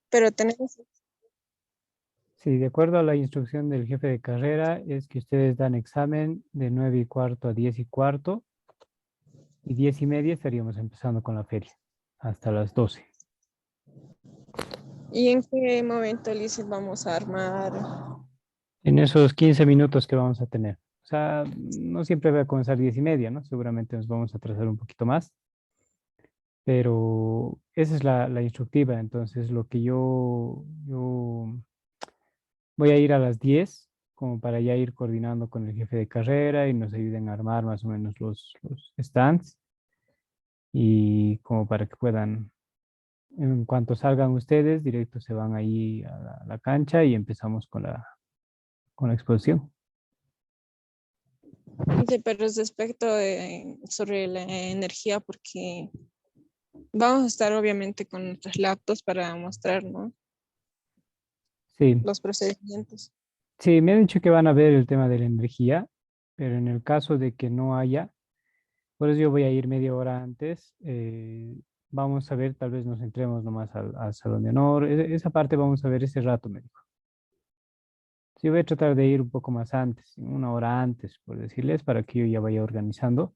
Pero tenemos, Sí, de acuerdo a la instrucción del jefe de carrera, es que ustedes dan examen de 9:15 a 10:15 y 10:30 estaríamos empezando con la feria, hasta las 12. ¿y en qué momento, Lice, vamos a armar? En esos 15 minutos que vamos a tener. O sea, no siempre va a comenzar 10:30, ¿no? Seguramente nos vamos a atrasar un poquito más, pero esa es la instructiva. Entonces, lo que yo voy a ir a las 10 como para ya ir coordinando con el jefe de carrera y nos ayuden a armar más o menos los stands y como para que puedan, en cuanto salgan ustedes, directo se van ahí a la cancha y empezamos con la exposición. Lice, pero es respecto sobre la energía, porque vamos a estar obviamente con nuestras laptops para mostrar, ¿no? Sí, Los procedimientos. sí, me han dicho que van a ver el tema de la energía, pero en el caso de que no haya, por eso yo voy a ir media hora antes. Vamos a ver, tal vez nos entremos nomás al salón de honor. Esa parte vamos a ver ese rato, me dijo. Sí, voy a tratar de ir un poco más antes, una hora antes, por decirles, para que yo ya vaya organizando,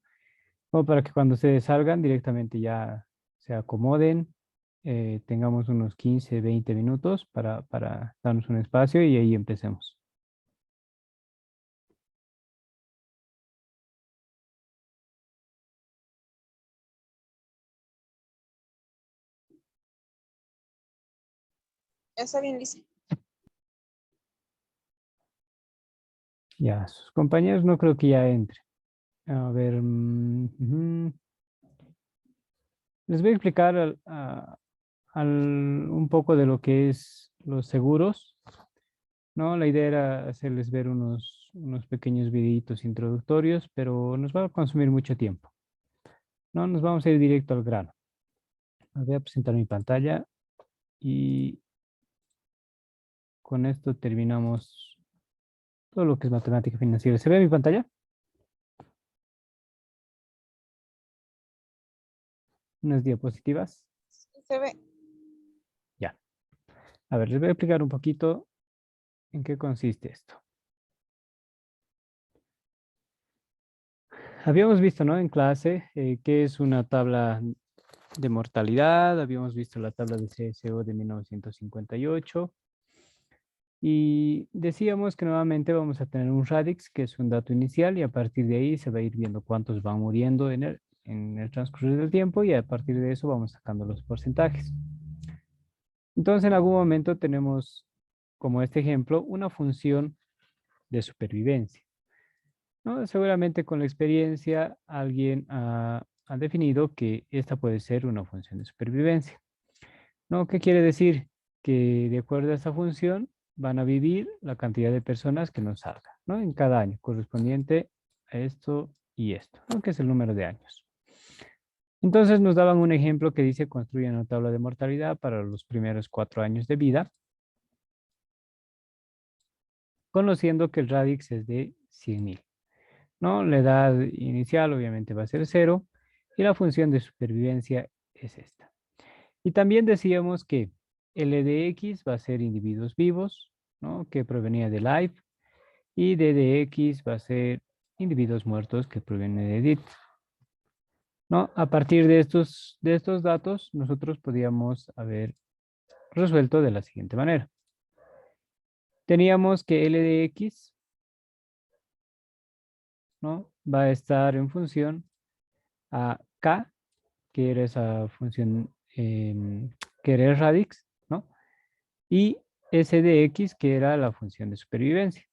o para que cuando ustedes salgan directamente ya se acomoden, tengamos unos 15, 20 minutos para darnos un espacio y ahí empecemos. Está bien, Lice. Ya, sus compañeros no creo que ya entre. A ver, ujú. Les voy a explicar un poco de lo que es los seguros, ¿no? La idea era hacerles ver unos pequeños videitos introductorios, pero nos va a consumir mucho tiempo, ¿no? Nos vamos a ir directo al grano. Voy a presentar mi pantalla y con esto terminamos todo lo que es matemática financiera. ¿Se ve mi pantalla? Unas diapositivas. Sí, se ve. Ya. A ver, les voy a explicar un poquito en qué consiste esto. Habíamos visto, ¿no? En clase qué es una tabla de mortalidad, habíamos visto la tabla de CSO de 1958 y decíamos que nuevamente vamos a tener un radix, que es un dato inicial, y a partir de ahí se va a ir viendo cuántos van muriendo en el transcurso del tiempo y a partir de eso vamos sacando los porcentajes. Entonces en algún momento tenemos, como este ejemplo, una función de supervivencia, ¿no? Seguramente con la experiencia alguien ha definido que esta puede ser una función de supervivencia, ¿no? ¿Qué quiere decir? Que de acuerdo a esta función van a vivir la cantidad de personas que nos salga, ¿no? En cada año, correspondiente a esto y esto, ¿no? Que es el número de años. Entonces nos daban un ejemplo que dice construyan una tabla de mortalidad para los primeros 4 años de vida, conociendo que el radix es de 100.000, ¿no? La edad inicial obviamente va a ser 0 y la función de supervivencia es esta. Y también decíamos que LDX va a ser individuos vivos, ¿no? Que provenía de life, y DDX va a ser individuos muertos que provienen de DIT, ¿no? A partir de estos datos, nosotros podíamos haber resuelto de la siguiente manera. Teníamos que LDX, ¿no? Va a estar en función a K, que era esa función que era el radix, ¿no? Y SDX, que era la función de supervivencia.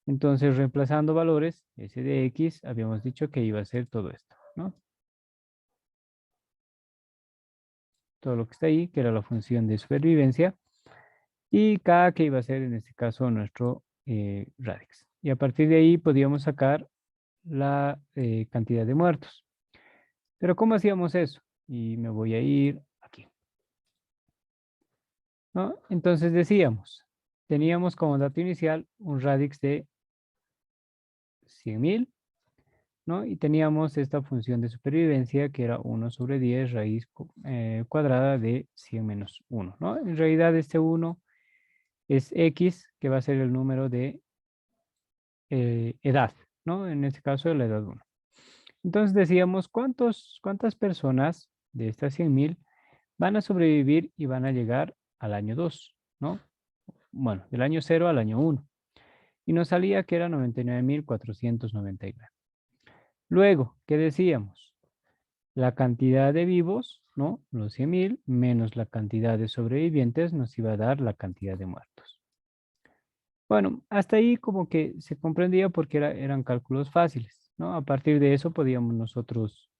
Entonces, reemplazando valores, S de X, habíamos dicho que iba a ser todo esto, ¿no? Todo lo que está ahí, que era la función de supervivencia, y K, que iba a ser en este caso nuestro radix. Y a partir de ahí podíamos sacar la cantidad de muertos. Pero ¿cómo hacíamos eso? Y me voy a ir aquí, ¿no? Entonces decíamos, teníamos como dato inicial un radix de 100.000 ¿no? Y teníamos esta función de supervivencia que era 1 sobre 10 raíz cuadrada de 100 menos 1, ¿no? En realidad este 1 es X, que va a ser el número de edad, ¿no? En este caso, la edad 1. Entonces decíamos, ¿cuántas personas de estas 100,000 van a sobrevivir y van a llegar al año 2, ¿no? Bueno, del año 0 al año 1. Y nos salía que era 99,499. Luego, ¿qué decíamos? La cantidad de vivos, ¿no? Los 100,000 menos la cantidad de sobrevivientes nos iba a dar la cantidad de muertos. Bueno, hasta ahí como que se comprendía porque eran cálculos fáciles, ¿no? A partir de eso podíamos nosotros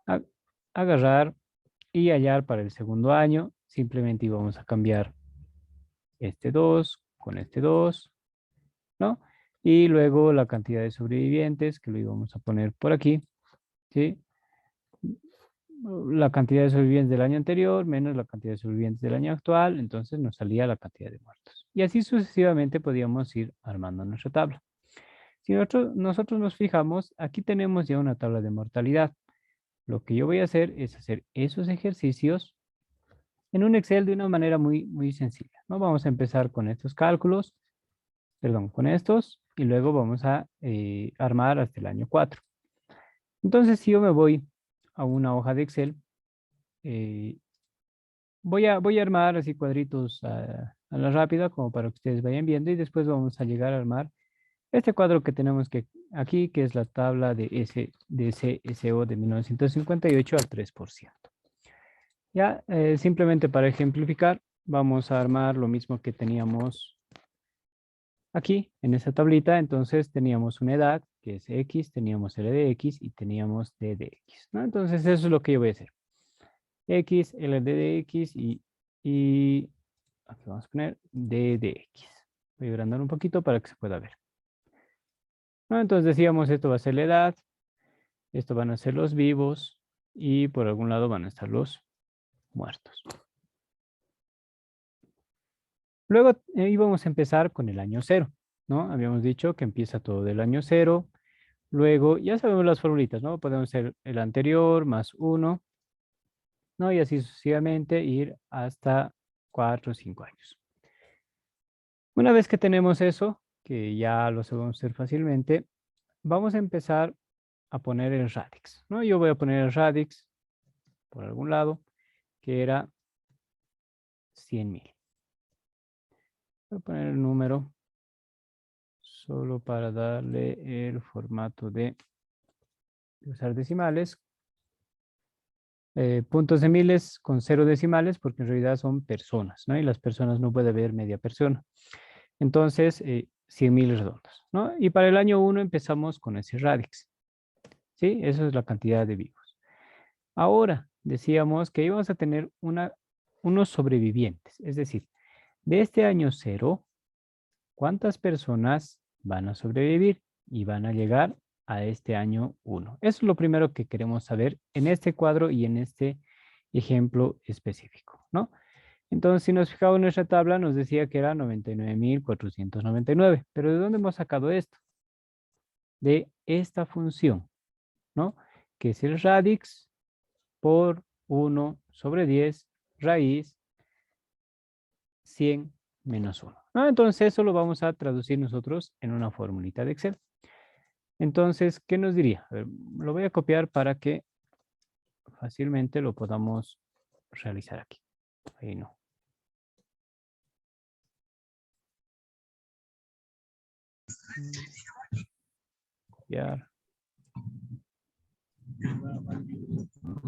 a- agarrar y hallar para el segundo año. Simplemente íbamos a cambiar este 2 con este 2, ¿no? Y luego la cantidad de sobrevivientes, que lo íbamos a poner por aquí, ¿sí? La cantidad de sobrevivientes del año anterior menos la cantidad de sobrevivientes del año actual, entonces nos salía la cantidad de muertos. Y así sucesivamente podíamos ir armando nuestra tabla. Si nosotros nos fijamos, aquí tenemos ya una tabla de mortalidad. Lo que yo voy a hacer es hacer esos ejercicios en un Excel de una manera muy sencilla, ¿no? Vamos a empezar con estos cálculos, perdón, con estos, y luego vamos a armar hasta el año 4. Entonces, si yo me voy a una hoja de Excel, eh, voy a armar así cuadritos a la rápida, como para que ustedes vayan viendo, y después vamos a llegar a armar este cuadro que tenemos aquí, que es la tabla de CSO de 1958 al 3%. Ya, simplemente para ejemplificar, vamos a armar lo mismo que teníamos aquí en esta tablita. Entonces teníamos una edad, que es X, teníamos L de X y teníamos D de X, ¿no? Entonces eso es lo que yo voy a hacer. X, L de X y aquí vamos a poner D de X. Voy a agrandar un poquito para que se pueda ver, ¿no? Entonces decíamos, esto va a ser la edad, esto van a ser los vivos y por algún lado van a estar los muertos. Luego íbamos a empezar con el año 0, ¿no? Habíamos dicho que empieza todo del año 0. Luego, ya sabemos las formulitas, ¿no? Podemos ser el anterior más 1, ¿no? Y así sucesivamente ir hasta 4 o 5 años. Una vez que tenemos eso, que ya lo sabemos hacer fácilmente, vamos a empezar a poner el radix, ¿no? Yo voy a poner el radix por algún lado, que era 100,000. Voy a poner el número solo para darle el formato de usar decimales. Puntos de miles con 0 decimales, porque en realidad son personas, ¿no? Y las personas no puede haber media persona. Entonces, 100,000 redondos, ¿no? Y para el año 1 empezamos con ese radix, ¿sí? Eso es la cantidad de vivos. Ahora, decíamos que íbamos a tener unos sobrevivientes, es decir, de este año 0, ¿cuántas personas van a sobrevivir y van a llegar a este año 1? Eso es lo primero que queremos saber en este cuadro y en este ejemplo específico, ¿no? Entonces, si nos fijamos en nuestra tabla, nos decía que era 99,499. Pero ¿de dónde hemos sacado esto? De esta función, ¿no? Que es el radix por 1 sobre 10 raíz 100 menos 1, ¿no? Entonces, eso lo vamos a traducir nosotros en una formulita de Excel. Entonces, ¿qué nos diría? A ver, lo voy a copiar para que fácilmente lo podamos realizar aquí. Ahí no. Copiar.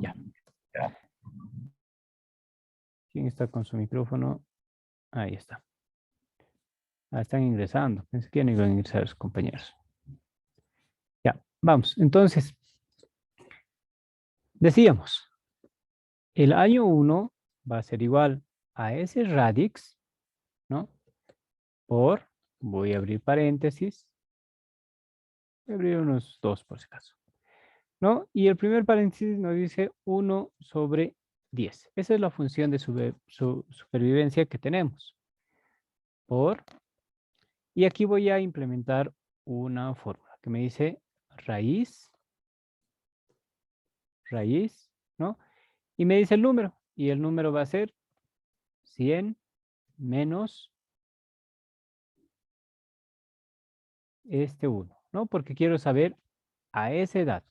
Ya. ¿Quién está con su micrófono? Ahí está. Ah, están ingresando. Pensé que iban a ingresar los compañeros. Ya, vamos. Entonces, decíamos, el año 1 va a ser igual a ese radix, ¿no? Por, voy a abrir paréntesis, voy a abrir unos 2 por si acaso, ¿no? Y el primer paréntesis nos dice 1 sobre 10. Esa es la función de supervivencia que tenemos. Por, y aquí voy a implementar una fórmula que me dice raíz, ¿no? Y me dice el número, y el número va a ser 100 menos este 1, ¿no? Porque quiero saber a esa edad,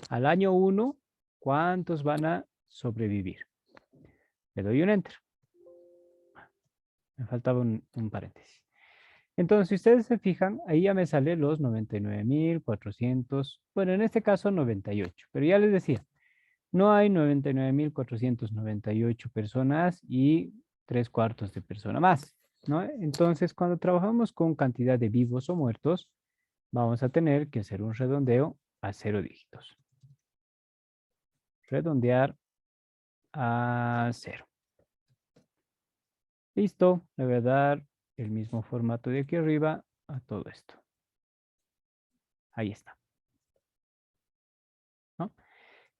al año 1, cuántos van a sobrevivir. Le doy un enter. Me faltaba un paréntesis. Entonces, si ustedes se fijan, ahí ya me salen los 99.400, bueno, en este caso 98, pero ya les decía, no hay 99.498 personas y 3/4 de persona más, ¿no? Entonces, cuando trabajamos con cantidad de vivos o muertos, vamos a tener que hacer un redondeo a 0 dígitos. Redondear a 0. Listo, le voy a dar el mismo formato de aquí arriba a todo esto. Ahí está, ¿no?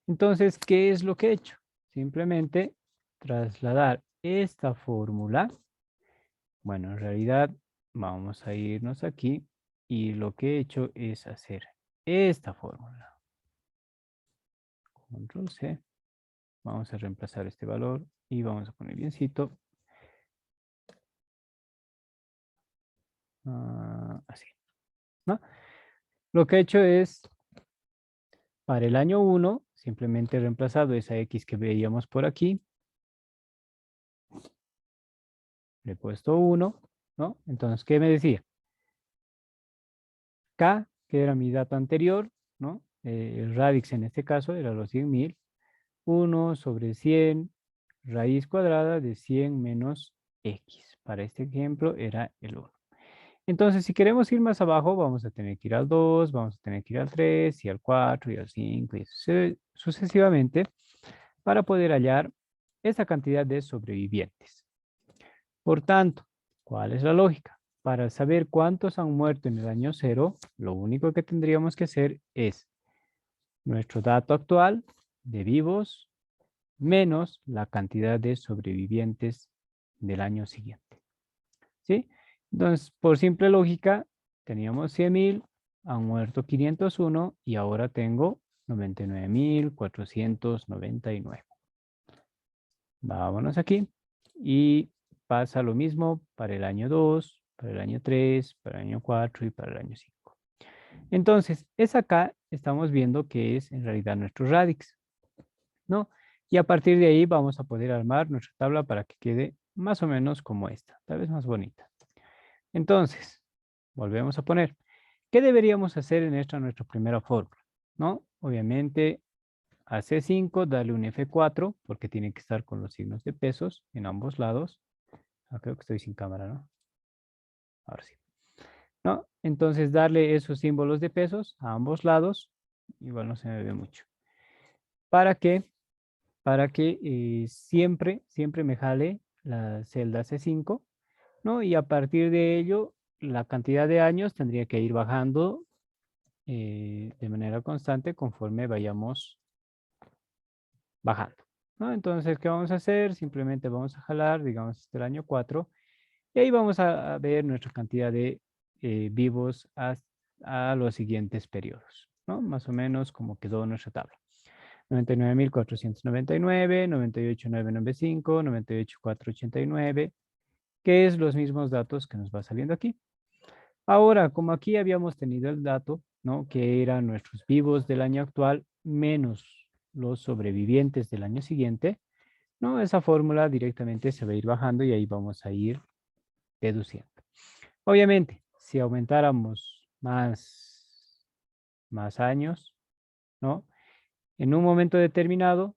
Entonces, ¿qué es lo que he hecho? Simplemente trasladar esta fórmula. Bueno, en realidad vamos a irnos aquí y lo que he hecho es hacer esta fórmula. Control C. Vamos a reemplazar este valor y vamos a poner biencito. Así, ¿no? Lo que he hecho es, para el año 1, simplemente he reemplazado esa X que veíamos por aquí. Le he puesto 1, ¿no? Entonces, ¿qué me decía? K, que era mi dato anterior, ¿no? El radix en este caso era los 100.000. 1 sobre 100 raíz cuadrada de 100 menos X. Para este ejemplo era el 1. Entonces, si queremos ir más abajo, vamos a tener que ir al 2, vamos a tener que ir al 3, y al 4, y al 5, y sucesivamente, para poder hallar esa cantidad de sobrevivientes. Por tanto, ¿cuál es la lógica? Para saber cuántos han muerto en el año 0, lo único que tendríamos que hacer es nuestro dato actual de vivos menos la cantidad de sobrevivientes del año siguiente. ¿Sí? Entonces, por simple lógica, teníamos 100.000, han muerto 501 y ahora tengo 99.499. Vámonos aquí y pasa lo mismo para el año 2, para el año 3, para el año 4 y para el año 5. Entonces, es acá, estamos viendo que es en realidad nuestro radix, ¿no? Y a partir de ahí vamos a poder armar nuestra tabla para que quede más o menos como esta, tal vez más bonita. Entonces, volvemos a poner, ¿qué deberíamos hacer en nuestra primera fórmula? ¿No? Obviamente, a C5 darle un F4, porque tiene que estar con los signos de pesos en ambos lados. Creo que estoy sin cámara, ¿no? Ahora sí. ¿No? Entonces, darle esos símbolos de pesos a ambos lados. Igual no se me ve mucho. ¿Para qué? Para que siempre me jale la celda C5, ¿no? Y a partir de ello, la cantidad de años tendría que ir bajando de manera constante conforme vayamos bajando, ¿no? Entonces, ¿qué vamos a hacer? Simplemente vamos a jalar, digamos, hasta el año 4, y ahí vamos a ver nuestra cantidad de vivos a los siguientes periodos, ¿no? Más o menos como quedó nuestra tabla. 99.499, 98.995, 98.489, que es los mismos datos que nos va saliendo aquí. Ahora, como aquí habíamos tenido el dato, ¿no? Que eran nuestros vivos del año actual menos los sobrevivientes del año siguiente, ¿no? Esa fórmula directamente se va a ir bajando y ahí vamos a ir deduciendo. Obviamente, si aumentáramos más años, ¿no? En un momento determinado,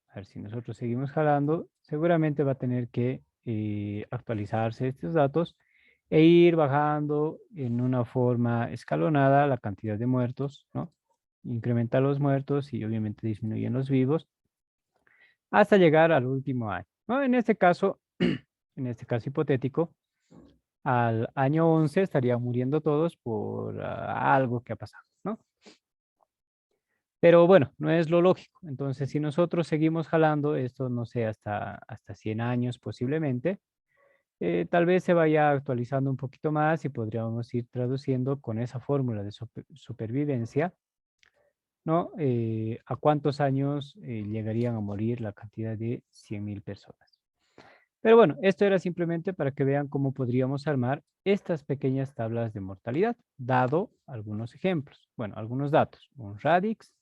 a ver si nosotros seguimos jalando, seguramente va a tener que actualizarse estos datos e ir bajando en una forma escalonada la cantidad de muertos, ¿no? Incrementa los muertos y obviamente disminuyen los vivos hasta llegar al último año, ¿no? En este caso hipotético, al año 11 estarían muriendo todos por algo que ha pasado, ¿no? Pero bueno, no es lo lógico. Entonces, si nosotros seguimos jalando esto, no sé, hasta 100 años posiblemente, Tal vez se vaya actualizando un poquito más y podríamos ir traduciendo con esa fórmula de supervivencia, ¿no? ¿A cuántos años llegarían a morir la cantidad de 100.000 personas? Pero bueno, esto era simplemente para que vean cómo podríamos armar estas pequeñas tablas de mortalidad, dado algunos ejemplos. Bueno, algunos datos. Un radix,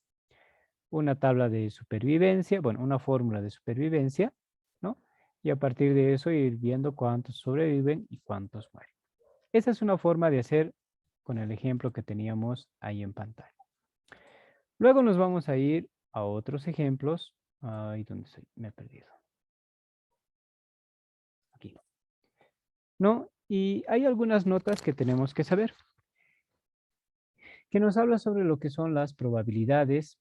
una tabla de supervivencia, bueno, una fórmula de supervivencia, ¿no? Y a partir de eso ir viendo cuántos sobreviven y cuántos mueren. Esa es una forma de hacer con el ejemplo que teníamos ahí en pantalla. Luego nos vamos a ir a otros ejemplos. Ay, ¿dónde estoy? Me he perdido. Aquí. ¿No? Y hay algunas notas que tenemos que saber, que nos habla sobre lo que son las probabilidades,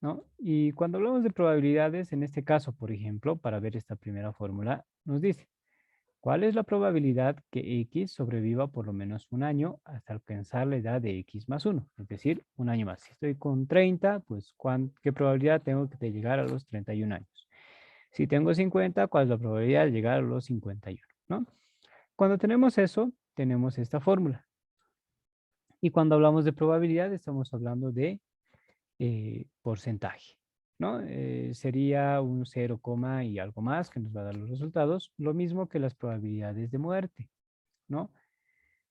¿no? Y cuando hablamos de probabilidades, en este caso, por ejemplo, para ver esta primera fórmula, nos dice, ¿cuál es la probabilidad que X sobreviva por lo menos un año hasta alcanzar la edad de X más 1? Es decir, un año más. Si estoy con 30, pues ¿qué probabilidad tengo de llegar a los 31 años? Si tengo 50, ¿cuál es la probabilidad de llegar a los 51? ¿No? Cuando tenemos eso, tenemos esta fórmula. Y cuando hablamos de probabilidad, estamos hablando de porcentaje, ¿no? Sería un 0, y algo más que nos va a dar los resultados, lo mismo que las probabilidades de muerte, ¿no?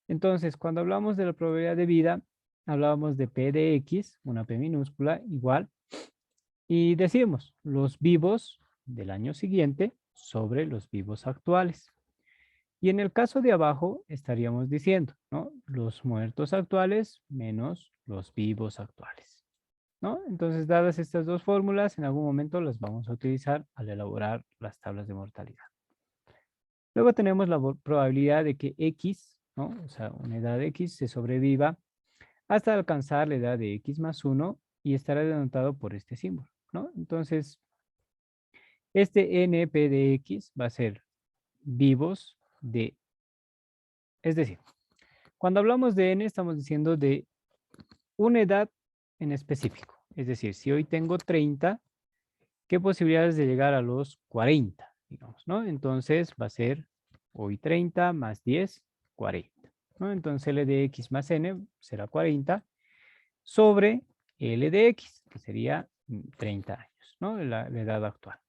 Entonces, cuando hablamos de la probabilidad de vida, hablábamos de P de X, una P minúscula, igual, y decimos los vivos del año siguiente sobre los vivos actuales. Y en el caso de abajo estaríamos diciendo, ¿no? Los muertos actuales menos los vivos actuales, ¿no? Entonces, dadas estas dos fórmulas, en algún momento las vamos a utilizar al elaborar las tablas de mortalidad. Luego tenemos la probabilidad de que X, ¿no? O sea, una edad X se sobreviva hasta alcanzar la edad de X más 1 y estará denotado por este símbolo, ¿no? Entonces, este NP de X va a ser vivos de, es decir, cuando hablamos de N estamos diciendo de una edad en específico. Es decir, si hoy tengo 30, ¿qué posibilidades de llegar a los 40? Digamos, ¿no? Entonces va a ser hoy 30 más 10, 40. ¿No? Entonces L de X más N será 40 sobre L de X, que sería 30 años, ¿no? La edad actual.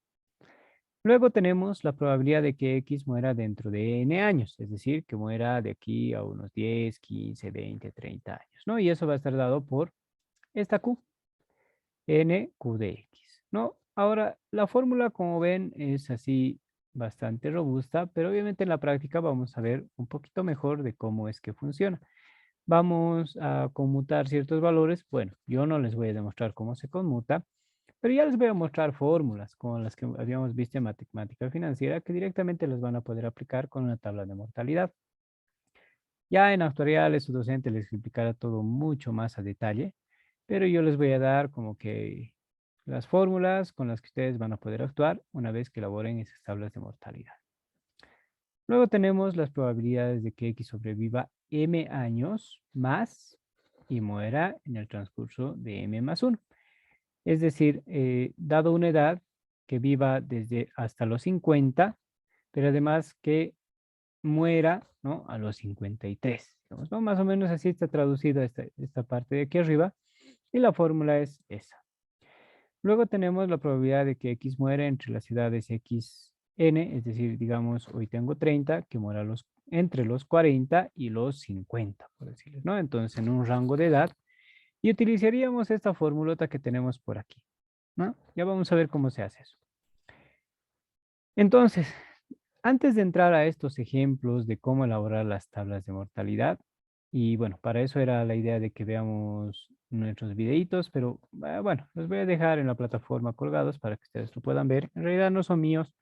Luego tenemos la probabilidad de que X muera dentro de N años, es decir, que muera de aquí a unos 10, 15, 20, 30 años, ¿no? Y eso va a estar dado por esta Q, NQ de X, ¿no? Ahora, la fórmula, como ven, es así bastante robusta, pero obviamente en la práctica vamos a ver un poquito mejor de cómo es que funciona. Vamos a conmutar ciertos valores. Bueno, yo no les voy a demostrar cómo se conmuta, pero ya les voy a mostrar fórmulas como las que habíamos visto en matemática financiera que directamente las van a poder aplicar con una tabla de mortalidad. Ya en actuariales su docente les explicará todo mucho más a detalle, pero yo les voy a dar como que las fórmulas con las que ustedes van a poder actuar una vez que elaboren esas tablas de mortalidad. Luego tenemos las probabilidades de que X sobreviva M años más y muera en el transcurso de M más 1. Es decir, dado una edad que viva desde hasta los 50, pero además que muera, ¿no? A los 53. Digamos, ¿no? Más o menos así está traducida esta parte de aquí arriba y la fórmula es esa. Luego tenemos la probabilidad de que X muera entre las edades XN, es decir, digamos, hoy tengo 30, que muera entre los 40 y los 50, por decirlo, ¿no? Entonces, en un rango de edad, y utilizaríamos esta formulota que tenemos por aquí, ¿no? Ya vamos a ver cómo se hace eso. Entonces, antes de entrar a estos ejemplos de cómo elaborar las tablas de mortalidad, y bueno, para eso era la idea de que veamos nuestros videitos, pero bueno, los voy a dejar en la plataforma colgados para que ustedes lo puedan ver. En realidad no son míos,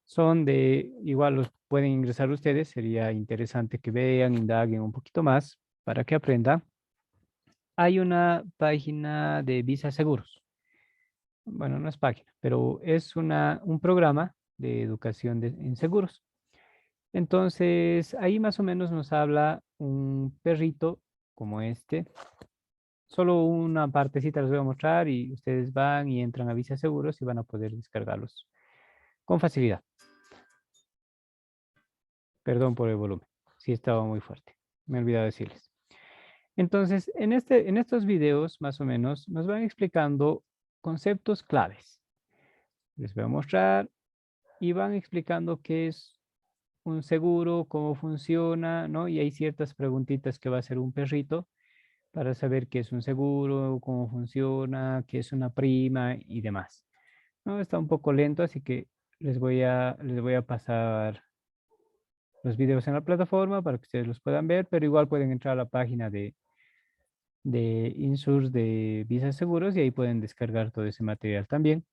son igual los pueden ingresar ustedes, sería interesante que vean, indaguen un poquito más para que aprendan. Hay una página de Visa Seguros. Bueno, no es página, pero es un programa de educación en seguros. Entonces, ahí más o menos nos habla un perrito como este. Solo una partecita les voy a mostrar y ustedes van y entran a Visa Seguros y van a poder descargarlos con facilidad. Perdón por el volumen. Sí estaba muy fuerte. Me he olvidado decirles. Entonces, en estos videos, más o menos, nos van explicando conceptos claves. Les voy a mostrar y van explicando qué es un seguro, cómo funciona, ¿no? Y hay ciertas preguntitas que va a hacer un perrito para saber qué es un seguro, cómo funciona, qué es una prima y demás. ¿No? Está un poco lento, así que les voy a pasar los videos en la plataforma para que ustedes los puedan ver, pero igual pueden entrar a la página de Insurs de Visa Seguros y ahí pueden descargar todo ese material también,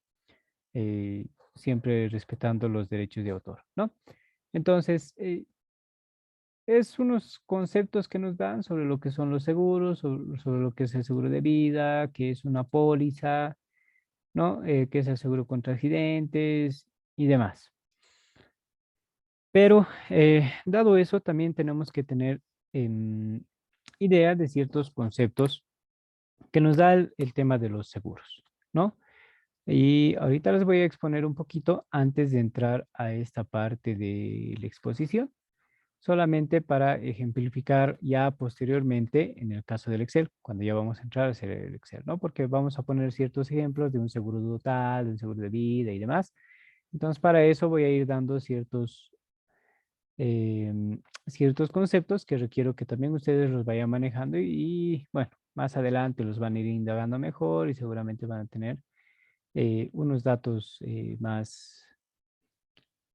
siempre respetando los derechos de autor, ¿no? Entonces, es unos conceptos que nos dan sobre lo que son los seguros, sobre lo que es el seguro de vida, qué es una póliza, ¿no? Qué es el seguro contra accidentes y demás. Pero dado eso, también tenemos que tener idea de ciertos conceptos que nos da el tema de los seguros, ¿no? Y ahorita les voy a exponer un poquito antes de entrar a esta parte de la exposición, solamente para ejemplificar ya posteriormente en el caso del Excel, cuando ya vamos a entrar a hacer el Excel, ¿no? Porque vamos a poner ciertos ejemplos de un seguro total, de un seguro de vida y demás. Entonces, para eso voy a ir dando ciertos conceptos que requiero que también ustedes los vayan manejando bueno, más adelante los van a ir indagando mejor y seguramente van a tener unos datos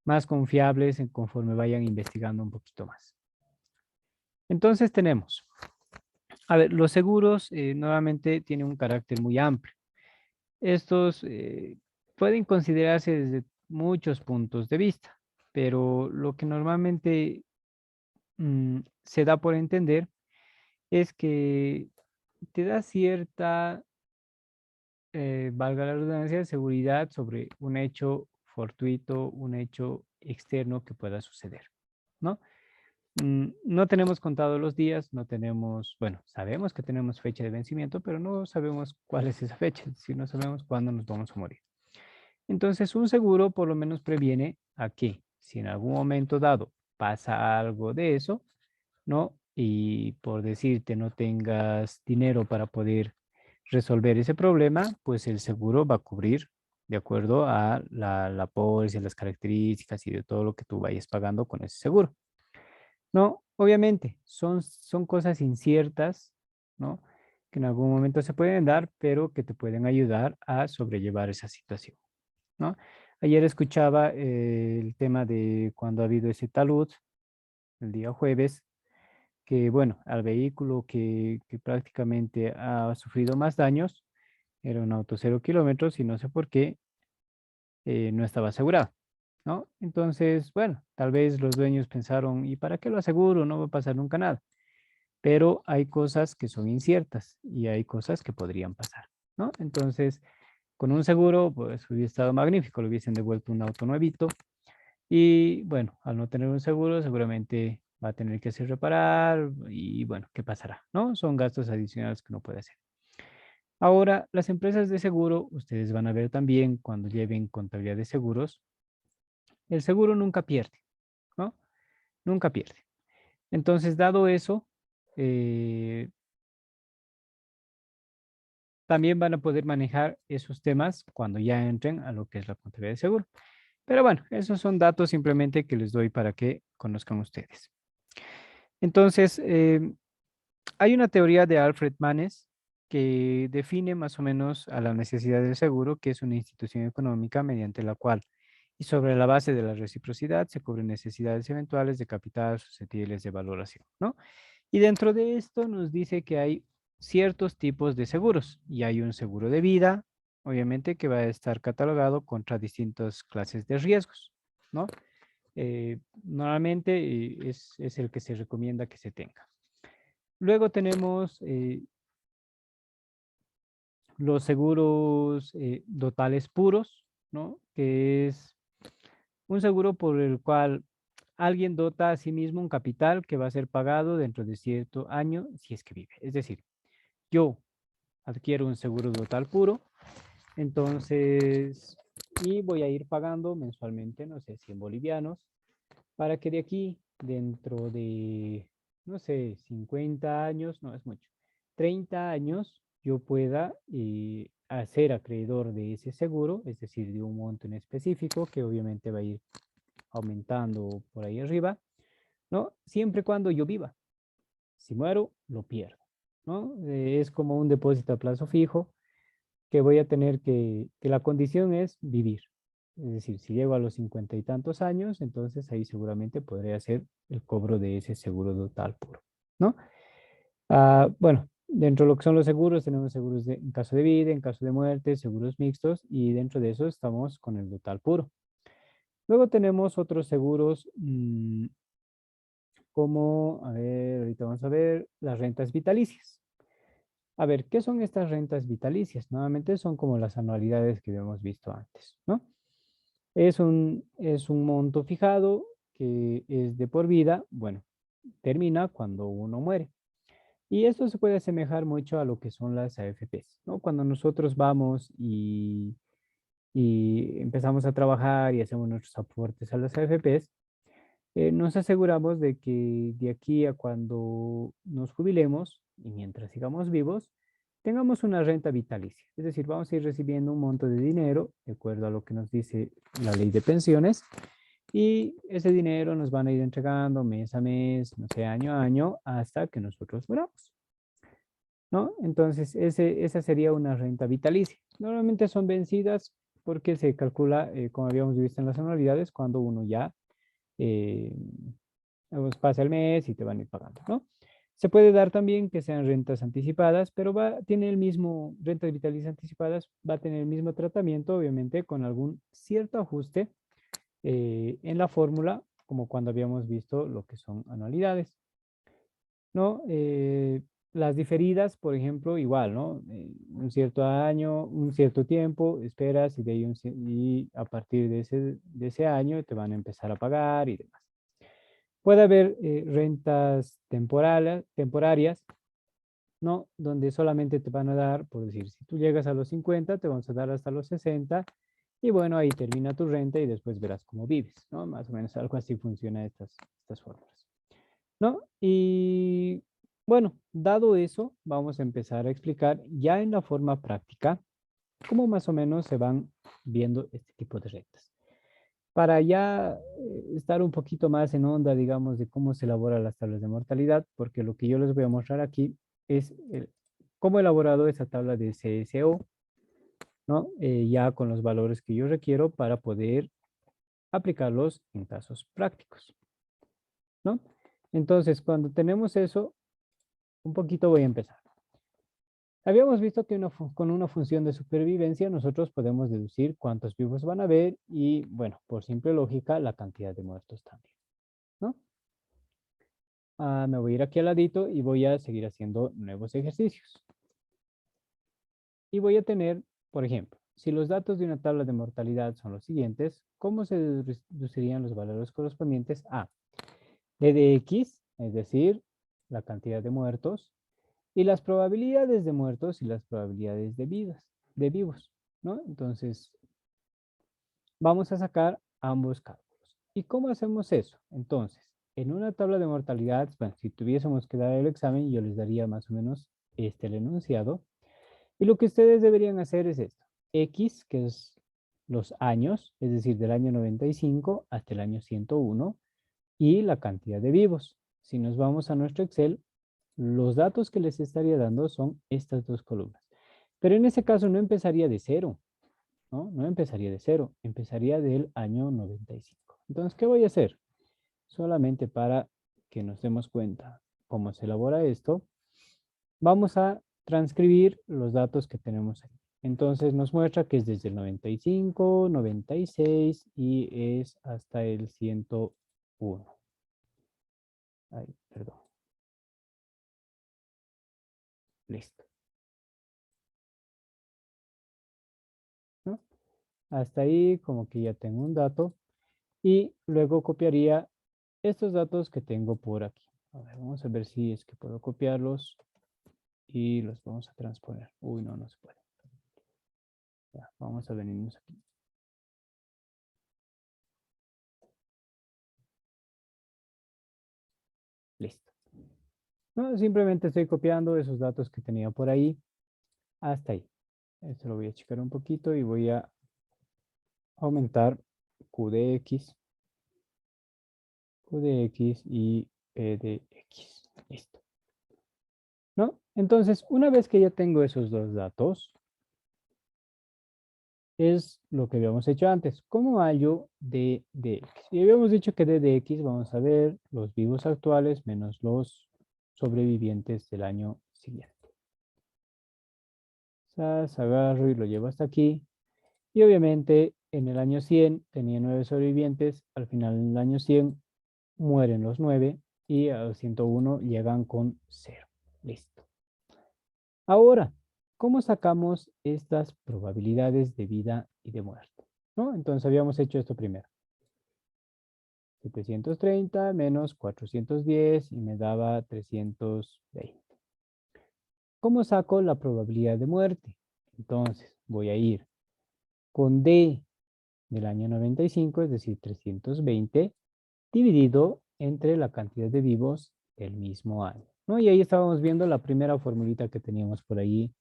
más confiables conforme vayan investigando un poquito más. Entonces tenemos, a ver, los seguros nuevamente tienen un carácter muy amplio. Estos pueden considerarse desde muchos puntos de vista, pero lo que normalmente se da por entender es que te da cierta, valga la redundancia, seguridad sobre un hecho fortuito, un hecho externo que pueda suceder, ¿no? No tenemos contados los días, no tenemos, bueno, sabemos que tenemos fecha de vencimiento, pero no sabemos cuál es esa fecha, si no sabemos cuándo nos vamos a morir. Entonces, un seguro por lo menos previene a que si en algún momento dado pasa algo de eso, ¿no? Y por decirte, no tengas dinero para poder resolver ese problema, pues el seguro va a cubrir de acuerdo a la póliza, las características y de todo lo que tú vayas pagando con ese seguro. No, obviamente, son cosas inciertas, ¿no? Que en algún momento se pueden dar, pero que te pueden ayudar a sobrellevar esa situación, ¿no? Ayer escuchaba el tema de cuando ha habido ese talud, el día jueves, que bueno, al vehículo que prácticamente ha sufrido más daños, era un auto 0 kilómetros y no sé por qué no estaba asegurado, ¿no? Entonces, bueno, tal vez los dueños pensaron, ¿y para qué lo aseguro? No va a pasar nunca nada. Pero hay cosas que son inciertas y hay cosas que podrían pasar, ¿no? Entonces, con un seguro, pues hubiera estado magnífico, le hubiesen devuelto un auto nuevito. Y bueno, al no tener un seguro, seguramente va a tener que hacer reparar y bueno, ¿qué pasará? ¿No? Son gastos adicionales que no puede hacer. Ahora, las empresas de seguro, ustedes van a ver también cuando lleven contabilidad de seguros, el seguro nunca pierde, ¿no? Nunca pierde. Entonces, dado eso, eh, también van a poder manejar esos temas cuando ya entren a lo que es la contabilidad de seguro. Pero bueno, esos son datos simplemente que les doy para que conozcan ustedes. Entonces, hay una teoría de Alfred Manes que define más o menos a la necesidad del seguro, que es una institución económica mediante la cual y sobre la base de la reciprocidad se cubren necesidades eventuales de capital susceptibles de valoración, ¿no? Y dentro de esto nos dice que hay ciertos tipos de seguros y hay un seguro de vida, obviamente que va a estar catalogado contra distintas clases de riesgos, ¿no? Normalmente es el que se recomienda que se tenga. Luego tenemos los seguros totales puros, ¿no? Que es un seguro por el cual alguien dota a sí mismo un capital que va a ser pagado dentro de cierto año si es que vive. Es decir, yo adquiero un seguro total puro, entonces, y voy a ir pagando mensualmente, no sé, 100 bolivianos, para que de aquí dentro de, no sé, 50 años, no es mucho, 30 años, yo pueda ser acreedor de ese seguro, es decir, de un monto en específico que obviamente va a ir aumentando por ahí arriba, ¿no? Siempre y cuando yo viva. Si muero, lo pierdo, ¿no? Es como un depósito a plazo fijo que voy a tener que la condición es vivir. Es decir, si llego a los 50 y tantos años, entonces ahí seguramente podré hacer el cobro de ese seguro total puro, ¿no? Bueno, dentro de lo que son los seguros, tenemos seguros en caso de vida, en caso de muerte, seguros mixtos, y dentro de eso estamos con el total puro. Luego tenemos otros seguros como, a ver, ahorita vamos a ver, las rentas vitalicias. A ver, ¿qué son estas rentas vitalicias? Nuevamente son como las anualidades que habíamos visto antes, ¿no? Es un monto fijado que es de por vida, bueno, termina cuando uno muere. Y esto se puede asemejar mucho a lo que son las AFPs, ¿no? Cuando nosotros vamos y empezamos a trabajar y hacemos nuestros aportes a las AFPs, nos aseguramos de que de aquí a cuando nos jubilemos y mientras sigamos vivos, tengamos una renta vitalicia. Es decir, vamos a ir recibiendo un monto de dinero, de acuerdo a lo que nos dice la ley de pensiones, y ese dinero nos van a ir entregando mes a mes, no sé, año a año, hasta que nosotros muramos, ¿no? Entonces, esa sería una renta vitalicia. Normalmente son vencidas porque se calcula, como habíamos visto en las anualidades, cuando uno ya eh, pues pasa el mes y te van a ir pagando, ¿no? Se puede dar también que sean rentas anticipadas, pero tiene el mismo, rentas vitalicias anticipadas, va a tener el mismo tratamiento, obviamente, con algún cierto ajuste en la fórmula, como cuando habíamos visto lo que son anualidades, ¿no? Las diferidas, por ejemplo, igual, ¿no? Un cierto año, un cierto tiempo, esperas y, de ahí y a partir de ese año te van a empezar a pagar y demás. Puede haber rentas temporarias, ¿no? Donde solamente te van a dar, por decir, si tú llegas a los 50, te vamos a dar hasta los 60, y bueno, ahí termina tu renta y después verás cómo vives, ¿no? Más o menos algo así funciona estas fórmulas, ¿no? Y bueno, dado eso, vamos a empezar a explicar ya en la forma práctica cómo más o menos se van viendo este tipo de rentas. Para ya estar un poquito más en onda, digamos, de cómo se elaboran las tablas de mortalidad, porque lo que yo les voy a mostrar aquí es cómo he elaborado esa tabla de CSO, ¿no? Ya con los valores que yo requiero para poder aplicarlos en casos prácticos, ¿no? Entonces, cuando tenemos eso, un poquito voy a empezar. Habíamos visto que con una función de supervivencia nosotros podemos deducir cuántos vivos van a haber y, bueno, por simple lógica, la cantidad de muertos también, ¿no? Me voy a ir aquí al ladito y voy a seguir haciendo nuevos ejercicios. Y voy a tener, por ejemplo, si los datos de una tabla de mortalidad son los siguientes, ¿cómo se deducirían los valores correspondientes a D de X, es decir, la cantidad de muertos, y las probabilidades de muertos y las probabilidades de vivos, ¿no? Entonces, vamos a sacar ambos cálculos. ¿Y cómo hacemos eso? Entonces, en una tabla de mortalidad, bueno, si tuviésemos que dar el examen, yo les daría más o menos el enunciado. Y lo que ustedes deberían hacer es esto. X, que es los años, es decir, del año 95 hasta el año 101, y la cantidad de vivos. Si nos vamos a nuestro Excel, los datos que les estaría dando son estas dos columnas. Pero en ese caso no empezaría de cero, ¿no? No empezaría de cero, empezaría del año 95. Entonces, ¿qué voy a hacer? Solamente para que nos demos cuenta cómo se elabora esto, vamos a transcribir los datos que tenemos ahí. Entonces nos muestra que es desde el 95, 96 y es hasta el 101. Ay, perdón. Listo, ¿no? Hasta ahí como que ya tengo un dato y luego copiaría estos datos que tengo por aquí. A ver, vamos a ver si es que puedo copiarlos y los vamos a transponer. Uy, no, no se puede. Ya, vamos a venirnos aquí. Listo. No, simplemente estoy copiando esos datos que tenía por ahí hasta ahí. Esto lo voy a checar un poquito y voy a aumentar Q de X y P de X. Listo. ¿No? Entonces, una vez que ya tengo esos dos datos, es lo que habíamos hecho antes. ¿Cómo hallo D de X? Y habíamos dicho que D de X vamos a ver los vivos actuales menos los sobrevivientes del año siguiente. Agarro y lo llevo hasta aquí. Y obviamente en el año 100 tenía 9 sobrevivientes. Al final del año 100 mueren los 9 y al 101 llegan con 0. Listo. Ahora, ¿cómo sacamos estas probabilidades de vida y de muerte? ¿No? Entonces habíamos hecho esto primero. 730 menos 410 y me daba 320. ¿Cómo saco la probabilidad de muerte? Entonces voy a ir con D del año 95, es decir, 320, dividido entre la cantidad de vivos del mismo año, ¿no? Y ahí estábamos viendo la primera formulita que teníamos por ahí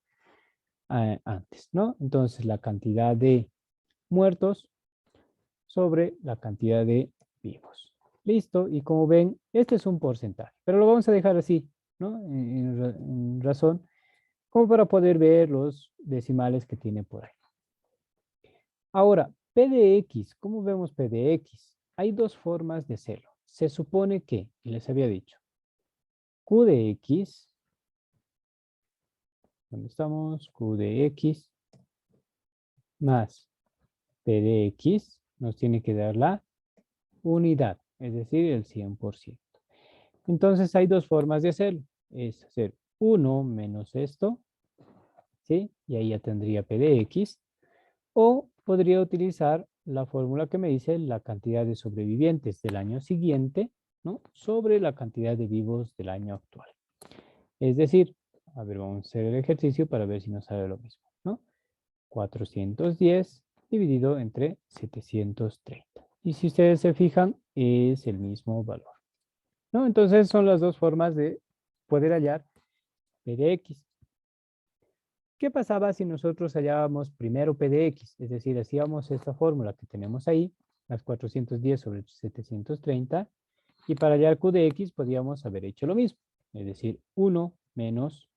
antes, ¿no? Entonces, la cantidad de muertos sobre la cantidad de vivos. Listo, y como ven, este es un porcentaje, pero lo vamos a dejar así, ¿no? En razón, como para poder ver los decimales que tiene por ahí. Ahora, P de X, ¿cómo vemos P de X? Hay dos formas de hacerlo. Se supone que, y les había dicho, Q de X, ¿dónde estamos? Q de X más P de X nos tiene que dar la unidad, es decir, el 100%. Entonces hay dos formas de hacerlo. Es hacer 1 menos esto, ¿sí? Y ahí ya tendría P de X. O podría utilizar la fórmula que me dice la cantidad de sobrevivientes del año siguiente, ¿no? Sobre la cantidad de vivos del año actual. Es decir, a ver, vamos a hacer el ejercicio para ver si nos sale lo mismo, ¿no? 410 dividido entre 730. Y si ustedes se fijan, es el mismo valor, ¿no? Entonces son las dos formas de poder hallar P de X. ¿Qué pasaba si nosotros hallábamos primero P de X? Es decir, hacíamos esta fórmula que tenemos ahí, las 410 sobre 730, y para hallar Q de X podíamos haber hecho lo mismo, es decir, 1 menos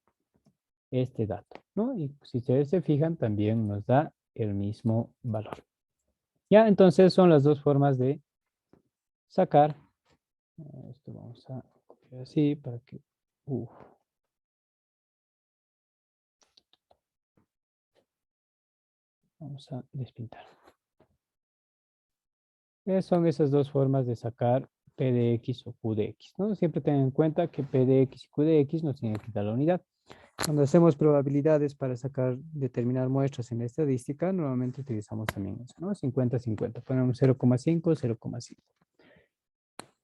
este dato, ¿no? Y si ustedes se fijan, también nos da el mismo valor. Ya, entonces son las dos formas de sacar. Esto vamos a copiar así para que... vamos a despintar. Son esas dos formas de sacar P de X o Q de X, ¿no? Siempre ten en cuenta que P de X y Q de X nos tienen que dar la unidad. Cuando hacemos probabilidades para sacar, determinar muestras en la estadística, normalmente utilizamos también eso, ¿no? 50-50. Ponemos 0,5, 0,5.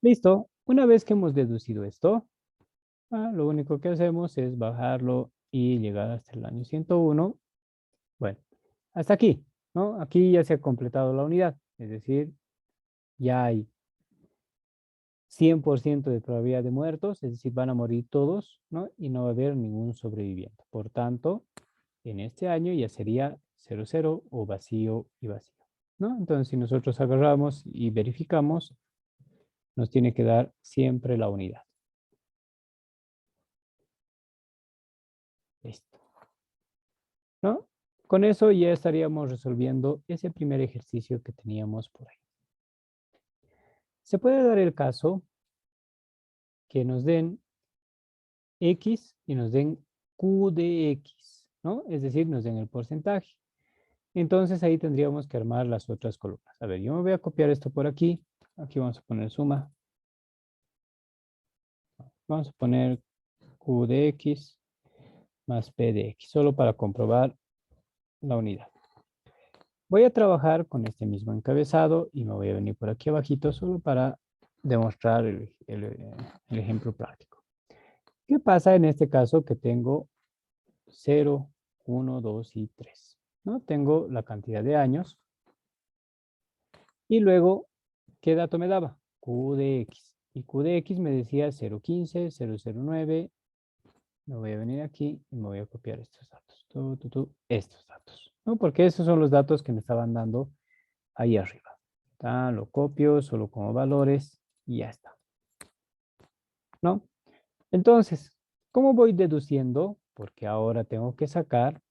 Listo. Una vez que hemos deducido esto, lo único que hacemos es bajarlo y llegar hasta el año 101. Bueno, hasta aquí, ¿no? Aquí ya se ha completado la unidad, es decir, ya hay 100% de probabilidad de muertos, es decir, van a morir todos, ¿no? Y no va a haber ningún sobreviviente. Por tanto, en este año ya sería 0,0 o vacío y vacío, ¿no? Entonces, si nosotros agarramos y verificamos, nos tiene que dar siempre la unidad. Listo, ¿no? Con eso ya estaríamos resolviendo ese primer ejercicio que teníamos por ahí. Se puede dar el caso que nos den X y nos den Q de X, ¿no? Es decir, nos den el porcentaje. Entonces ahí tendríamos que armar las otras columnas. A ver, yo me voy a copiar esto por aquí. Aquí vamos a poner suma. Vamos a poner Q de X más P de X, solo para comprobar la unidad. Voy a trabajar con este mismo encabezado y me voy a venir por aquí abajito solo para demostrar el ejemplo práctico. ¿Qué pasa en este caso que tengo 0, 1, 2 y 3? ¿No? Tengo la cantidad de años y luego, ¿qué dato me daba? Q de X. Y Q de X me decía 0.15, 0.09. Me voy a venir aquí y me voy a copiar estos datos. Estos datos. ¿No? Porque esos son los datos que me estaban dando ahí arriba. Lo copio solo como valores y ya está. ¿No? Entonces, ¿cómo voy deduciendo? Porque ahora tengo que sacar,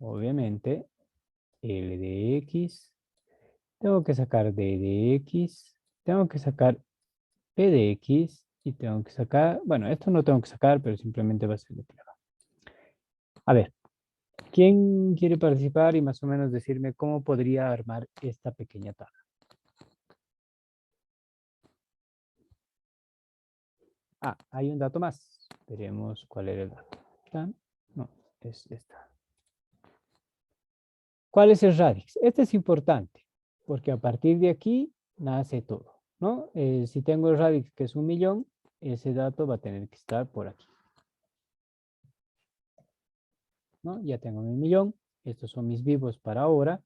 obviamente, L de X. Tengo que sacar D de X. Tengo que sacar P de X. Y tengo que sacar, bueno, esto no tengo que sacar, pero simplemente va a ser de prueba. A ver, ¿quién quiere participar y más o menos decirme cómo podría armar esta pequeña tabla? Hay un dato más. Veremos cuál era el dato. No, es esta. ¿Cuál es el radix? Este es importante, porque a partir de aquí nace todo, ¿no? Si tengo el radix que es 1.000.000, ese dato va a tener que estar por aquí. ¿No? Ya tengo 1.000.000. Estos son mis vivos para ahora.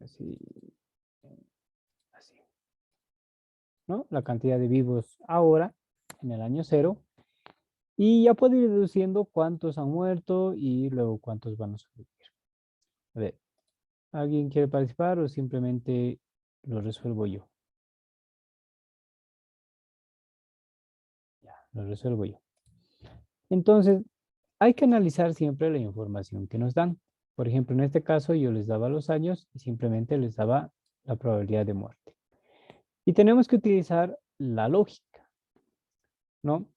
Así. Así. ¿No? La cantidad de vivos ahora, en el año 0. Y ya puedo ir deduciendo cuántos han muerto y luego cuántos van a sobrevivir. A ver, ¿alguien quiere participar o simplemente lo resuelvo yo? Ya, lo resuelvo yo. Entonces, hay que analizar siempre la información que nos dan. Por ejemplo, en este caso yo les daba los años y simplemente les daba la probabilidad de muerte. Y tenemos que utilizar la lógica, ¿no?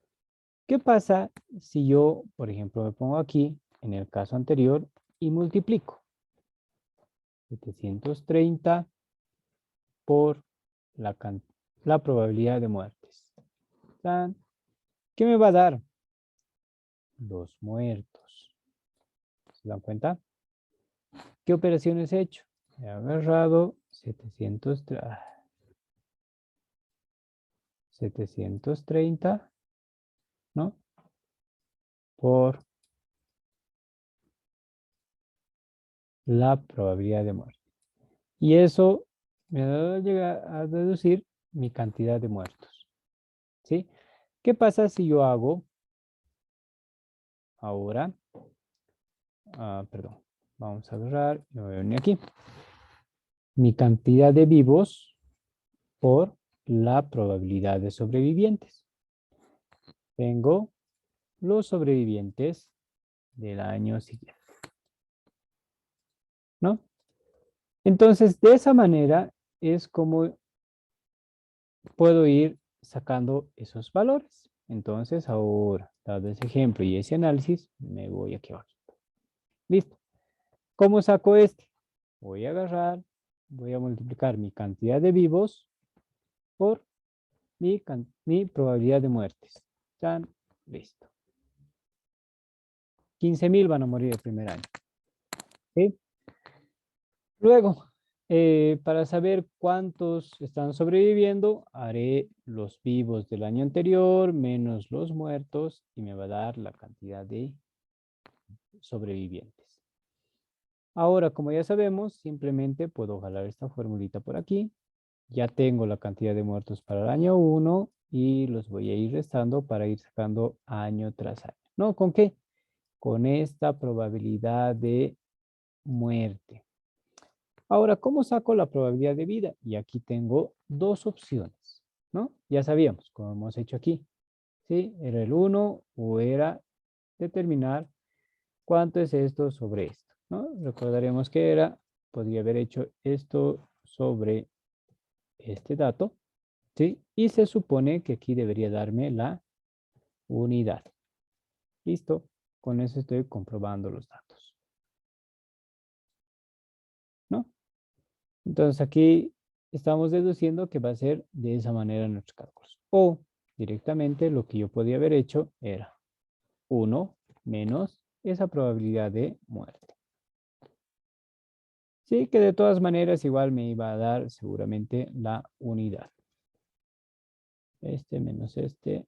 ¿Qué pasa si yo, por ejemplo, me pongo aquí, en el caso anterior, y multiplico 730 por la probabilidad de muertes? ¿Qué me va a dar? Los muertos. ¿Se dan cuenta? ¿Qué operaciones he hecho? He agarrado 730, ¿no? Por la probabilidad de muerte. Y eso me va a llegar a deducir mi cantidad de muertos. ¿Sí? ¿Qué pasa si yo hago ahora? Perdón. Vamos a agarrar, me voy a venir aquí. Mi cantidad de vivos por la probabilidad de sobrevivientes. Tengo los sobrevivientes del año siguiente, ¿no? Entonces, de esa manera es como puedo ir sacando esos valores. Entonces, ahora, dado ese ejemplo y ese análisis, me voy aquí abajo. Listo. ¿Cómo saco este? Voy a agarrar, voy a multiplicar mi cantidad de vivos por mi probabilidad de muertes. Tan, listo. 15.000 van a morir el primer año. ¿Sí? Luego, para saber cuántos están sobreviviendo, haré los vivos del año anterior menos los muertos y me va a dar la cantidad de sobrevivientes. Ahora, como ya sabemos, simplemente puedo jalar esta formulita por aquí. Ya tengo la cantidad de muertos para el año 1 y los voy a ir restando para ir sacando año tras año. ¿No? ¿Con qué? Con esta probabilidad de muerte. Ahora, ¿cómo saco la probabilidad de vida? Y aquí tengo dos opciones, ¿no? Ya sabíamos, como hemos hecho aquí, ¿sí? Era el 1 o era determinar cuánto es esto sobre esto, ¿no? Recordaremos que podría haber hecho esto sobre este dato, ¿sí? Y se supone que aquí debería darme la unidad. Listo, con eso estoy comprobando los datos, ¿no? Entonces aquí estamos deduciendo que va a ser de esa manera nuestros cálculos. O directamente lo que yo podía haber hecho era 1 menos esa probabilidad de muerte. Sí, que de todas maneras igual me iba a dar seguramente la unidad. Este menos este.